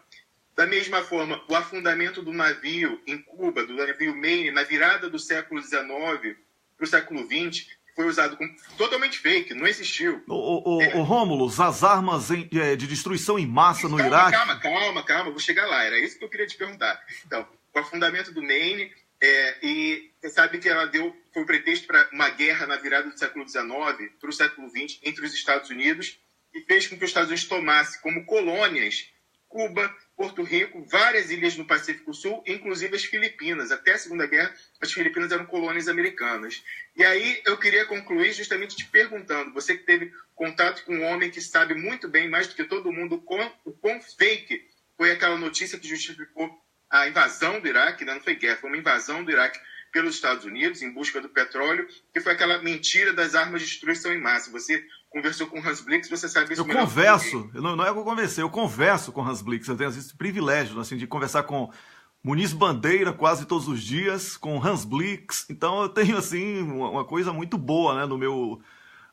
Da mesma forma, o afundamento do navio em Cuba, do navio Maine, na virada do século XIX para o século XX, foi usado como totalmente fake, não existiu. Rômulus, as armas de destruição em massa no Iraque... Calma, vou chegar lá, era isso que eu queria te perguntar. Então, o afundamento do Maine, e você sabe que ela foi o pretexto para uma guerra na virada do século XIX para o século XX entre os Estados Unidos, e fez com que os Estados Unidos tomassem como colônias Cuba, Porto Rico, várias ilhas no Pacífico Sul, inclusive as Filipinas. Até a Segunda Guerra, as Filipinas eram colônias americanas. E aí eu queria concluir justamente te perguntando, você que teve contato com um homem que sabe muito bem, mais do que todo mundo, o quão fake foi aquela notícia que justificou a invasão do Iraque, não foi guerra, foi uma invasão do Iraque pelos Estados Unidos em busca do petróleo, que foi aquela mentira das armas de destruição em massa. Você conversou com o Hans Blix, você sabe isso melhor. Eu converso, não é que eu conversei, eu converso com o Hans Blix, eu tenho esse privilégio assim, de conversar com Muniz Bandeira quase todos os dias, com Hans Blix, então eu tenho assim uma coisa muito boa, né,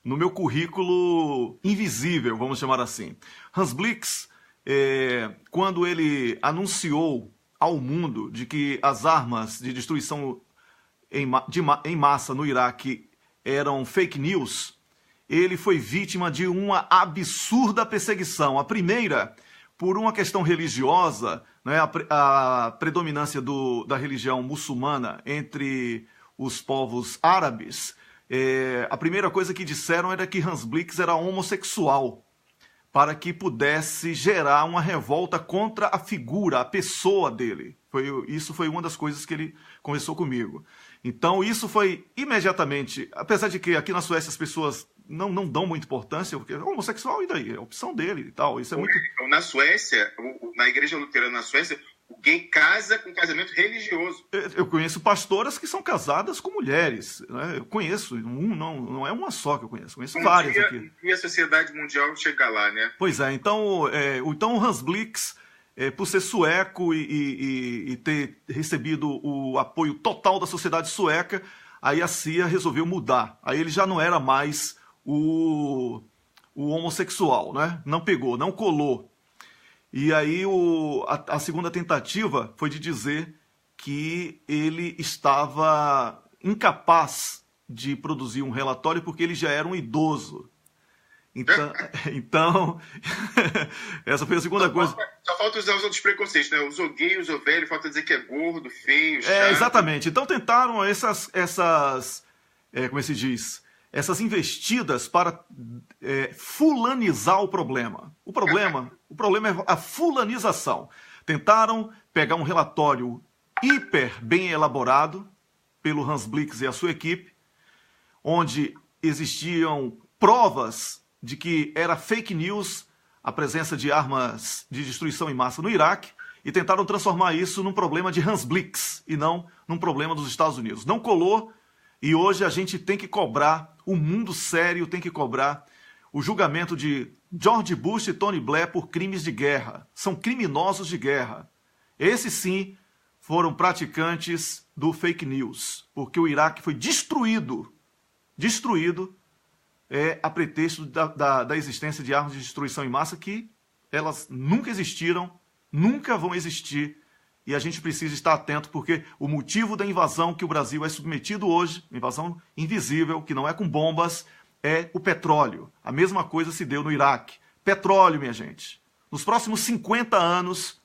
no meu currículo invisível, vamos chamar assim. Hans Blix, quando ele anunciou ao mundo de que as armas de destruição em massa no Iraque eram fake news, ele foi vítima de uma absurda perseguição. A primeira, por uma questão religiosa, né, a predominância da religião muçulmana entre os povos árabes. A primeira coisa que disseram era que Hans Blix era homossexual, para que pudesse gerar uma revolta contra a figura, a pessoa dele. Isso foi uma das coisas que ele conversou comigo. Então isso foi imediatamente, apesar de que aqui na Suécia as pessoas não dão muita importância, porque é homossexual e daí, é a opção dele e tal. Isso é muito... Na Suécia, na igreja luterana na Suécia, o gay casa com casamento religioso. Eu conheço pastoras que são casadas com mulheres, né? Eu conheço, não é uma só que eu conheço várias aqui. E a sociedade mundial chega lá, né? Pois é, então o Hans Blix, por ser sueco e ter recebido o apoio total da sociedade sueca, aí a CIA resolveu mudar. Aí ele já não era mais o homossexual, né? Não pegou, não colou. E aí a segunda tentativa foi de dizer que ele estava incapaz de produzir um relatório porque ele já era um idoso. Então essa foi a segunda coisa. Só falta usar os outros preconceitos, né? Usou gay, usou velho, falta dizer que é gordo, feio, chato. Exatamente. Então tentaram essas como se diz, essas investidas para fulanizar o problema. O problema é a fulanização. Tentaram pegar um relatório hiper bem elaborado pelo Hans Blix e a sua equipe, onde existiam provas de que era fake news a presença de armas de destruição em massa no Iraque, e tentaram transformar isso num problema de Hans Blix e não num problema dos Estados Unidos. Não colou, e hoje a gente tem que cobrar, o mundo sério tem que cobrar o julgamento de George Bush e Tony Blair por crimes de guerra. São criminosos de guerra. Esses sim foram praticantes do fake news, porque o Iraque foi destruído a pretexto da existência de armas de destruição em massa que elas nunca existiram, nunca vão existir, e a gente precisa estar atento porque o motivo da invasão que o Brasil é submetido hoje, invasão invisível, que não é com bombas, é o petróleo. A mesma coisa se deu no Iraque. Petróleo, minha gente. Nos próximos 50 anos,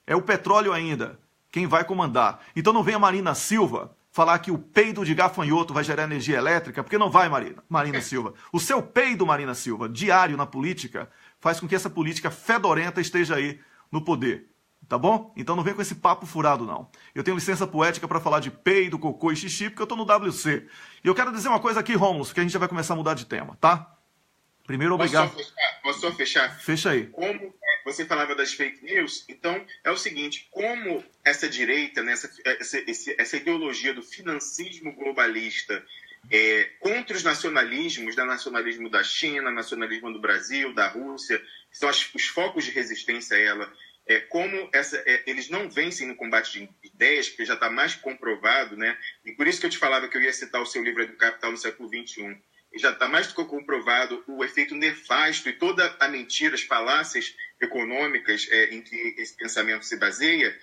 é o petróleo ainda quem vai comandar. Então não venha Marina Silva falar que o peido de gafanhoto vai gerar energia elétrica, porque não vai, Marina Silva. O seu peido, Marina Silva, diário na política, faz com que essa política fedorenta esteja aí no poder. Tá bom? Então não vem com esse papo furado, não. Eu tenho licença poética para falar de peido, cocô e xixi, porque eu tô no WC. E eu quero dizer uma coisa aqui, Rômulo, que a gente já vai começar a mudar de tema, tá? Primeiro, obrigado. Posso só fechar? Fecha aí. Como você falava das fake news, então é o seguinte, como essa direita, né, essa ideologia do financismo globalista contra os nacionalismos, nacionalismo da China, nacionalismo do Brasil, da Rússia, que são os focos de resistência a ela, como eles não vencem no combate de ideias, porque já está mais comprovado, né? E por isso que eu te falava que eu ia citar o seu livro do Capital no século XXI. E já está mais do que comprovado o efeito nefasto e toda a mentira, as falácias econômicas em que esse pensamento se baseia.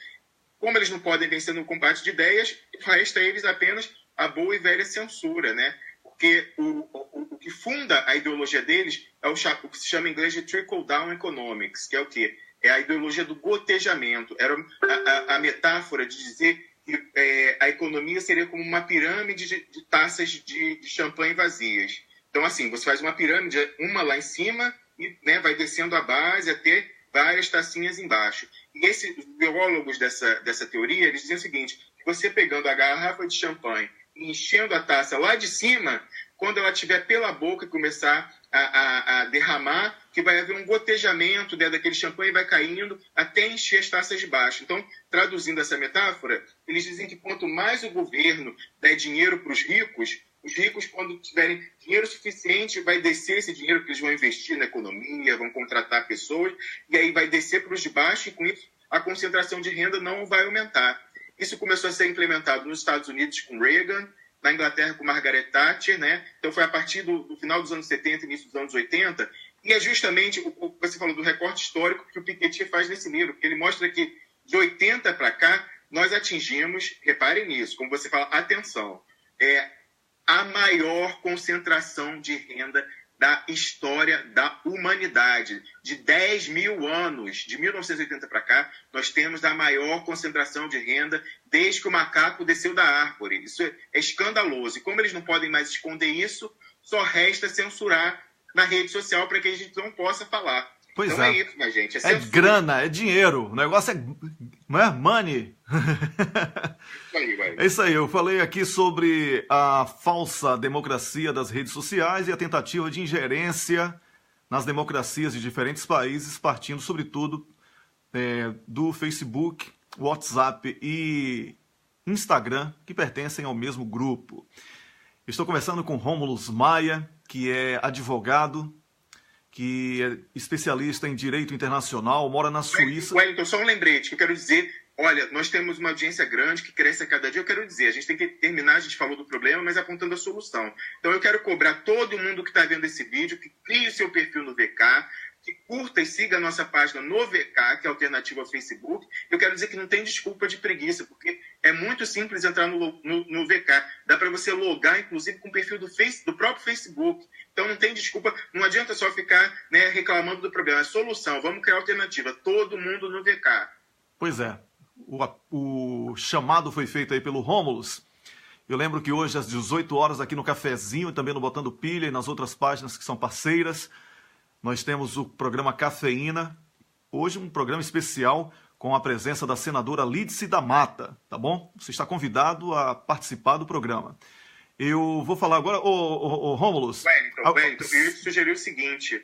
Como eles não podem vencer no combate de ideias, resta a eles apenas a boa e velha censura, né? Porque o que funda a ideologia deles é o que se chama em inglês de trickle-down economics, que é o quê? É a ideologia do gotejamento. Era a metáfora de dizer que a economia seria como uma pirâmide de taças de champanhe vazias. Então, assim, você faz uma pirâmide, uma lá em cima, e né, vai descendo a base até várias tacinhas embaixo. E esses biólogos dessa teoria, eles dizem o seguinte, que você pegando a garrafa de champanhe e enchendo a taça lá de cima, quando ela estiver pela boca e começar a derramar, que vai haver um gotejamento daquele champanhe, vai caindo até encher as taças de baixo. Então, traduzindo essa metáfora, eles dizem que quanto mais o governo der dinheiro para os ricos, quando tiverem dinheiro suficiente, vai descer esse dinheiro que eles vão investir na economia, vão contratar pessoas, e aí vai descer para os de baixo, e com isso a concentração de renda não vai aumentar. Isso começou a ser implementado nos Estados Unidos com Reagan, na Inglaterra com Margaret Thatcher, né? Então foi a partir do final dos anos 70, início dos anos 80, e é justamente o que você falou do recorte histórico que o Piketty faz nesse livro, porque ele mostra que de 80 para cá, nós atingimos, reparem nisso, como você fala, atenção, a maior concentração de renda da história da humanidade. De 10 mil anos, de 1980 para cá, nós temos a maior concentração de renda desde que o macaco desceu da árvore. Isso é escandaloso. E como eles não podem mais esconder isso, só resta censurar na rede social para que a gente não possa falar. Pois então é isso, minha gente. É grana, é dinheiro. O negócio não é money. É isso aí. Eu falei aqui sobre a falsa democracia das redes sociais e a tentativa de ingerência nas democracias de diferentes países, partindo, sobretudo, do Facebook, WhatsApp e Instagram, que pertencem ao mesmo grupo. Estou conversando com Rômulo Maia, que é advogado, que é especialista em direito internacional, mora na Suíça. Wellington, só um lembrete que eu quero dizer. Olha, nós temos uma audiência grande que cresce a cada dia. Eu quero dizer, a gente tem que terminar, a gente falou do problema, mas apontando a solução. Então eu quero cobrar todo mundo que está vendo esse vídeo, que crie o seu perfil no VK, que curta e siga a nossa página no VK, que é a alternativa ao Facebook. Eu quero dizer que não tem desculpa de preguiça, porque é muito simples entrar no VK. Dá para você logar, inclusive, com o perfil do próprio Facebook. Então não tem desculpa, não adianta só ficar reclamando do problema. É solução, vamos criar alternativa. Todo mundo no VK. Pois é. O chamado foi feito aí pelo Rômulus. Eu lembro que hoje, às 18 horas, aqui no Cafezinho, e também no Botando Pilha e nas outras páginas que são parceiras, nós temos o programa Cafeína. Hoje um programa especial com a presença da senadora Lídice da Mata, tá bom? Você está convidado a participar do programa. Eu vou falar agora, Rômulus. Wellington, eu ia te sugerir o seguinte,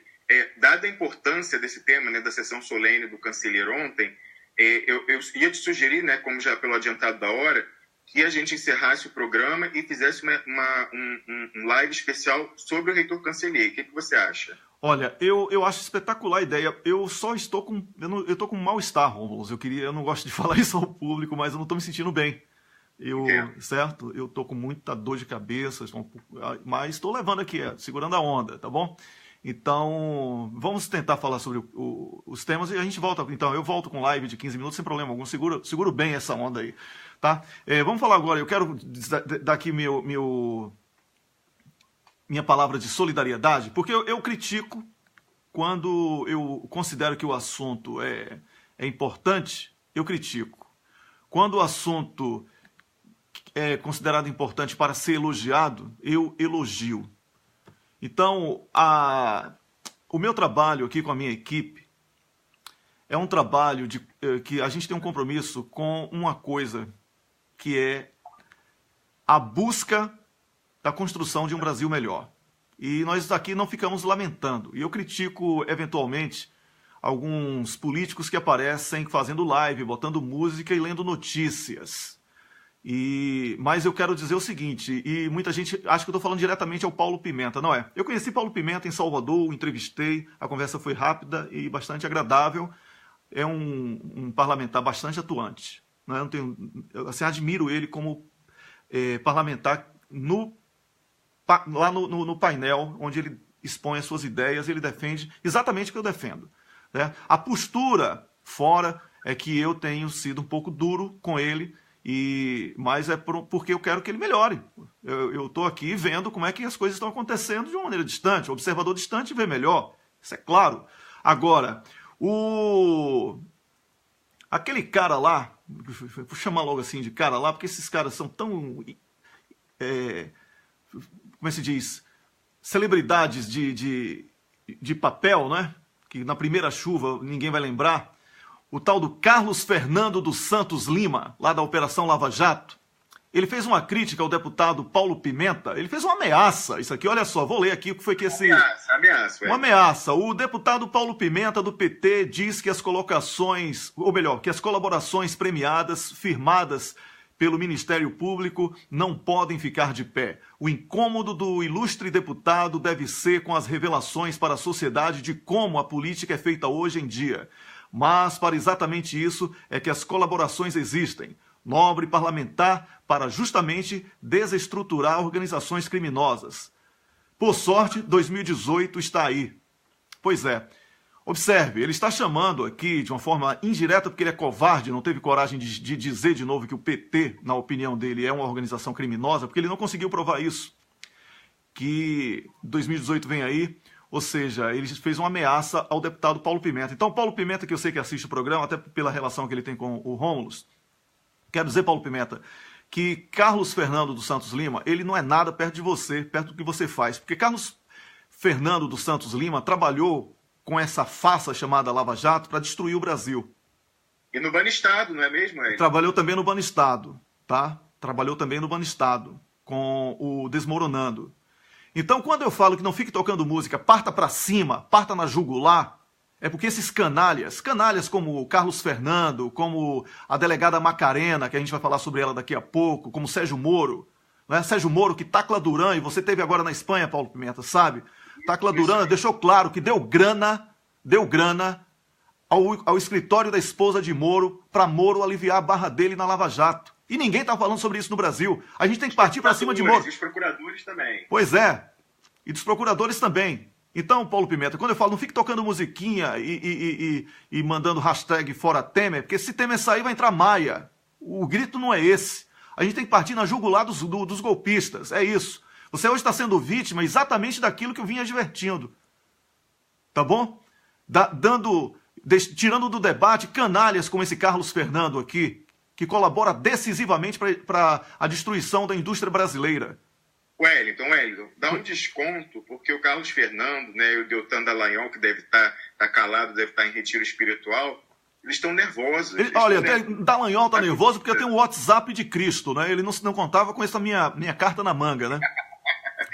dada a importância desse tema, da sessão solene do Canceler ontem, eu ia te sugerir, como já pelo adiantado da hora, que a gente encerrasse o programa e fizesse um live especial sobre o reitor Canceler. O que você acha? Olha, eu acho espetacular a ideia. Eu só estou com... Eu estou com um mal-estar, Rômulus. Eu não gosto de falar isso ao público, mas eu não estou me sentindo bem. Certo? Eu estou com muita dor de cabeça, mas estou levando aqui, segurando a onda, tá bom? Então, vamos tentar falar sobre os temas e a gente volta. Então, eu volto com live de 15 minutos sem problema algum. Seguro bem essa onda aí, tá? Vamos falar agora. Eu quero dar aqui minha palavra de solidariedade, porque eu critico quando eu considero que o assunto é importante, eu critico. Quando o assunto é considerado importante para ser elogiado, eu elogio. Então, o meu trabalho aqui com a minha equipe é um trabalho que a gente tem um compromisso com uma coisa, que é a busca da construção de um Brasil melhor. E nós aqui não ficamos lamentando. E eu critico, eventualmente, alguns políticos que aparecem fazendo live, botando música e lendo notícias. Mas eu quero dizer o seguinte, e muita gente acha que eu estou falando diretamente ao Paulo Pimenta. Não é. Eu conheci Paulo Pimenta em Salvador, o entrevistei, a conversa foi rápida e bastante agradável. É um parlamentar bastante atuante. Né? Eu admiro ele como parlamentar lá no painel, onde ele expõe as suas ideias, ele defende exatamente o que eu defendo. Né? A postura fora é que eu tenho sido um pouco duro com ele, mas é porque eu quero que ele melhore. Eu estou aqui vendo como é que as coisas estão acontecendo de uma maneira distante. O observador distante vê melhor, isso é claro. Agora, aquele cara lá, vou chamar logo assim de cara lá, porque esses caras são tão... como é que se diz? Celebridades de papel, né? Que na primeira chuva ninguém vai lembrar. O tal do Carlos Fernando dos Santos Lima, lá da Operação Lava Jato, ele fez uma crítica ao deputado Paulo Pimenta, ele fez uma ameaça, isso aqui, olha só, vou ler aqui o que foi que esse... Ameaça. Uma ameaça. O deputado Paulo Pimenta, do PT, diz que as que as colaborações premiadas, firmadas pelo Ministério Público, não podem ficar de pé. O incômodo do ilustre deputado deve ser com as revelações para a sociedade de como a política é feita hoje em dia. Mas, para exatamente isso, é que as colaborações existem. Nobre parlamentar para justamente desestruturar organizações criminosas. Por sorte, 2018 está aí. Pois é. Observe, ele está chamando aqui de uma forma indireta, porque ele é covarde, não teve coragem de dizer de novo que o PT, na opinião dele, é uma organização criminosa, porque ele não conseguiu provar isso. Que 2018 vem aí, ou seja, ele fez uma ameaça ao deputado Paulo Pimenta. Então, Paulo Pimenta, que eu sei que assiste o programa, até pela relação que ele tem com o Rômulus, quero dizer, Paulo Pimenta, que Carlos Fernando dos Santos Lima, ele não é nada perto de você, perto do que você faz. Porque Carlos Fernando dos Santos Lima trabalhou com essa farsa chamada Lava Jato para destruir o Brasil. E no Banestado, não é mesmo? Trabalhou também no Banestado, tá? Trabalhou também no Banestado, com o Desmoronando. Então, quando eu falo que não fique tocando música, parta para cima, parta na jugular, é porque esses canalhas como o Carlos Fernando, como a delegada Macarena, que a gente vai falar sobre ela daqui a pouco, como Sérgio Moro, né? Sérgio Moro que tacla Duran, e você teve agora na Espanha, Paulo Pimenta, sabe? Tacla Duran deixou claro que deu grana ao escritório da esposa de Moro, para Moro aliviar a barra dele na Lava Jato. E ninguém está falando sobre isso no Brasil. A gente tem que partir para cima de Moro. E os procuradores também. Pois é. E dos procuradores também. Então, Paulo Pimenta, quando eu falo não fique tocando musiquinha e mandando hashtag fora Temer, porque se Temer sair vai entrar Maia. O grito não é esse. A gente tem que partir na jugular dos golpistas. É isso. Você hoje está sendo vítima exatamente daquilo que eu vinha advertindo. Tá bom? Tirando do debate canalhas como esse Carlos Fernando aqui, que colabora decisivamente para a destruição da indústria brasileira. Wellington, dá um desconto, porque o Carlos Fernando, né, e o Deltan Dallagnol, que deve estar calado, deve estar em retiro espiritual, eles estão nervosos. Olha, até Dallagnol está nervoso porque eu tenho um WhatsApp de Cristo, né? Ele não contava com essa minha carta na manga, né?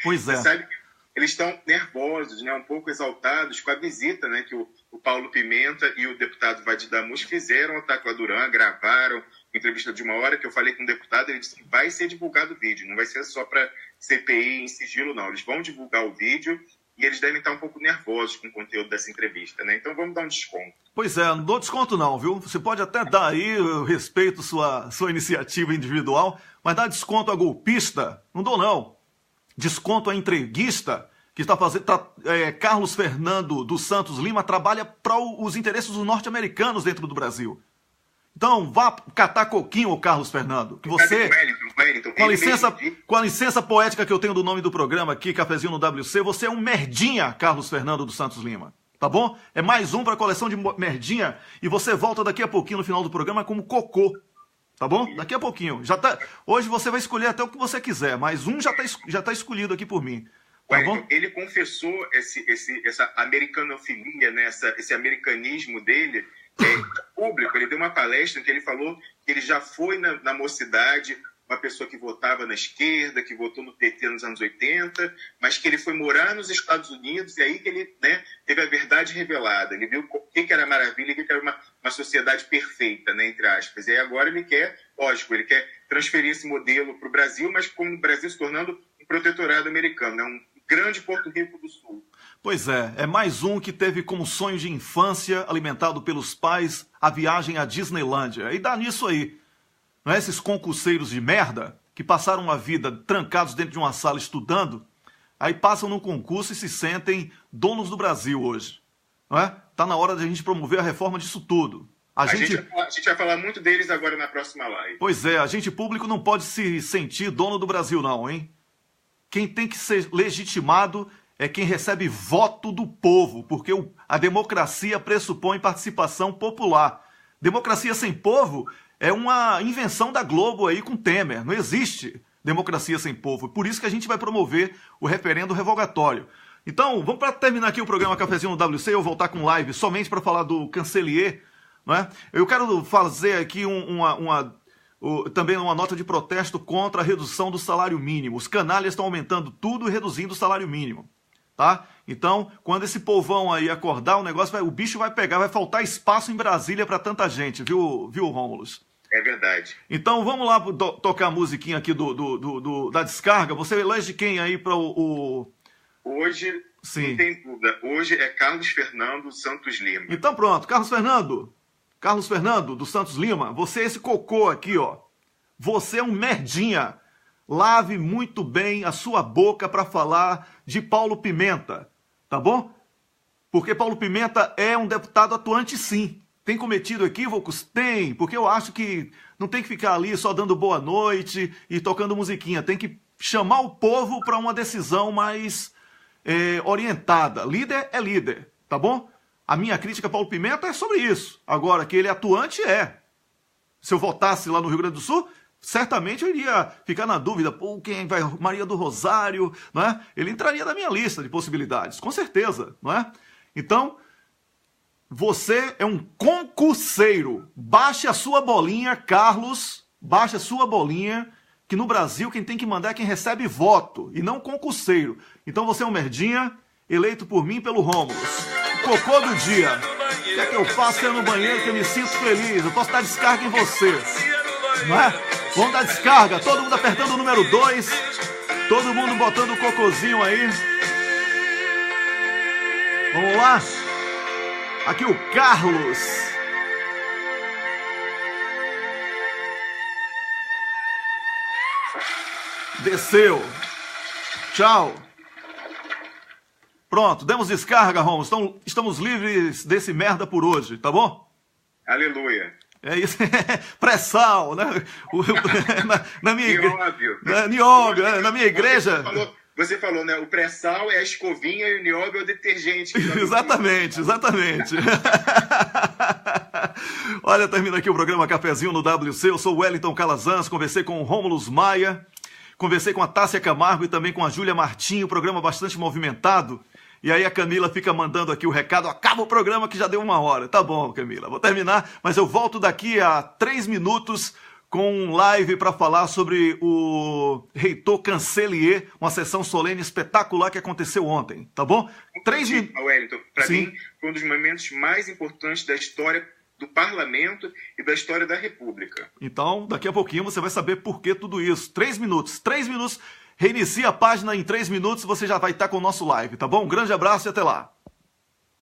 Pois é. Você sabe que eles estão nervosos, né, um pouco exaltados com a visita, né, que o Paulo Pimenta e o deputado Vadir Damus fizeram ao Tacla Duran, gravaram entrevista de 1 hora, que eu falei com o deputado, ele disse que vai ser divulgado o vídeo, não vai ser só para CPI em sigilo, não. Eles vão divulgar o vídeo e eles devem estar um pouco nervosos com o conteúdo dessa entrevista, né? Então vamos dar um desconto. Pois é, não dou desconto não, viu? Você pode até dar aí, eu respeito sua iniciativa individual, mas dar desconto a golpista, não dou não. Desconto a entreguista, que está fazendo... Carlos Fernando dos Santos Lima trabalha para os interesses dos norte-americanos dentro do Brasil. Então, vá catar coquinho, ô Carlos Fernando. Que você, Wellington, com a licença poética que eu tenho do nome do programa aqui, Cafezinho no WC, você é um merdinha, Carlos Fernando dos Santos Lima. Tá bom? É mais um para a coleção de merdinha. E você volta daqui a pouquinho no final do programa como cocô. Tá bom? Daqui a pouquinho. Hoje você vai escolher até o que você quiser, mas um já tá escolhido aqui por mim. Tá bom? Ele confessou essa americanofilia, né? Esse americanismo dele público, ele deu uma palestra em que ele falou que ele já foi na mocidade uma pessoa que votava na esquerda, que votou no PT nos anos 80, mas que ele foi morar nos Estados Unidos e aí que ele, né, teve a verdade revelada. Ele viu o que era maravilha, o que era uma sociedade perfeita, né, entre aspas. E aí agora ele quer, lógico, ele quer transferir esse modelo para o Brasil, mas como o Brasil se tornando um protetorado americano, né, um grande Porto Rico do Sul. Pois é mais um que teve como sonho de infância, alimentado pelos pais, a viagem à Disneylândia. E dá nisso aí. Não é? Esses concurseiros de merda que passaram a vida trancados dentro de uma sala estudando, aí passam num concurso e se sentem donos do Brasil hoje. Não é? Tá na hora de a gente promover a reforma disso tudo. A gente vai falar muito deles agora na próxima live. Pois é, agente público não pode se sentir dono do Brasil não, hein? Quem tem que ser legitimado é quem recebe voto do povo, porque a democracia pressupõe participação popular. Democracia sem povo é uma invenção da Globo aí com Temer. Não existe democracia sem povo. Por isso que a gente vai promover o referendo revogatório. Então, vamos para terminar aqui o programa Cafezinho no WC, eu voltar com live somente para falar do Cancelier, não é? Eu quero fazer aqui também uma nota de protesto contra a redução do salário mínimo. Os canalhas estão aumentando tudo e reduzindo o salário mínimo. Tá? Então, quando esse povão aí acordar, o bicho vai pegar, vai faltar espaço em Brasília para tanta gente, viu, Rômulus? É verdade. Então, vamos lá tocar a musiquinha aqui da descarga. Você elege quem aí para o... Hoje, sim, não tem dúvida. Hoje é Carlos Fernando Santos Lima. Então pronto, Carlos Fernando dos Santos Lima, você é esse cocô aqui, ó. Você é um merdinha. Lave muito bem a sua boca para falar de Paulo Pimenta, tá bom? Porque Paulo Pimenta é um deputado atuante, sim. Tem cometido equívocos? Tem, porque eu acho que não tem que ficar ali só dando boa noite e tocando musiquinha. Tem que chamar o povo para uma decisão mais orientada. Líder é líder, tá bom? A minha crítica a Paulo Pimenta é sobre isso. Agora, que ele é atuante, é. Se eu votasse lá no Rio Grande do Sul, certamente eu iria ficar na dúvida, quem vai? Maria do Rosário, não é? Ele entraria na minha lista de possibilidades, com certeza, não é? Então, você é um concurseiro. Baixe a sua bolinha, Carlos, baixe a sua bolinha, que no Brasil quem tem que mandar é quem recebe voto, e não concurseiro. Então você é um merdinha, eleito por mim pelo Rômulus. Cocô do dia. O que é que eu faço no banheiro que eu me sinto feliz? Eu posso dar descarga em você, não é? Vamos dar descarga, todo mundo apertando o número 2, todo mundo botando o cocôzinho aí. Vamos lá? Aqui o Carlos. Desceu. Tchau. Pronto, demos descarga, Rômulo. Então, estamos livres desse merda por hoje, tá bom? Aleluia. É isso, pré-sal, né? Na minha Nióbio. Nióbio, na minha igreja. Você falou, né? O pré-sal é a escovinha e o nióbio é o detergente. Exatamente. Olha, termina aqui o programa Cafezinho no WC. Eu sou o Wellington Calazans, conversei com o Rômulus Maia, conversei com a Tássia Camargo e também com a Júlia Martim, um programa bastante movimentado. E aí a Camila fica mandando aqui o recado, acaba o programa que já deu 1 hora. Tá bom, Camila, vou terminar, mas eu volto daqui a 3 minutos com um live para falar sobre o reitor Cancelier, uma sessão solene espetacular que aconteceu ontem, tá bom? 3 minutos. Wellington, para mim, foi um dos momentos mais importantes da história do Parlamento e da história da República. Então, daqui a pouquinho você vai saber por que tudo isso. 3 minutos. Reinicia a página em 3 minutos, você já vai estar com o nosso live, tá bom? Um grande abraço e até lá.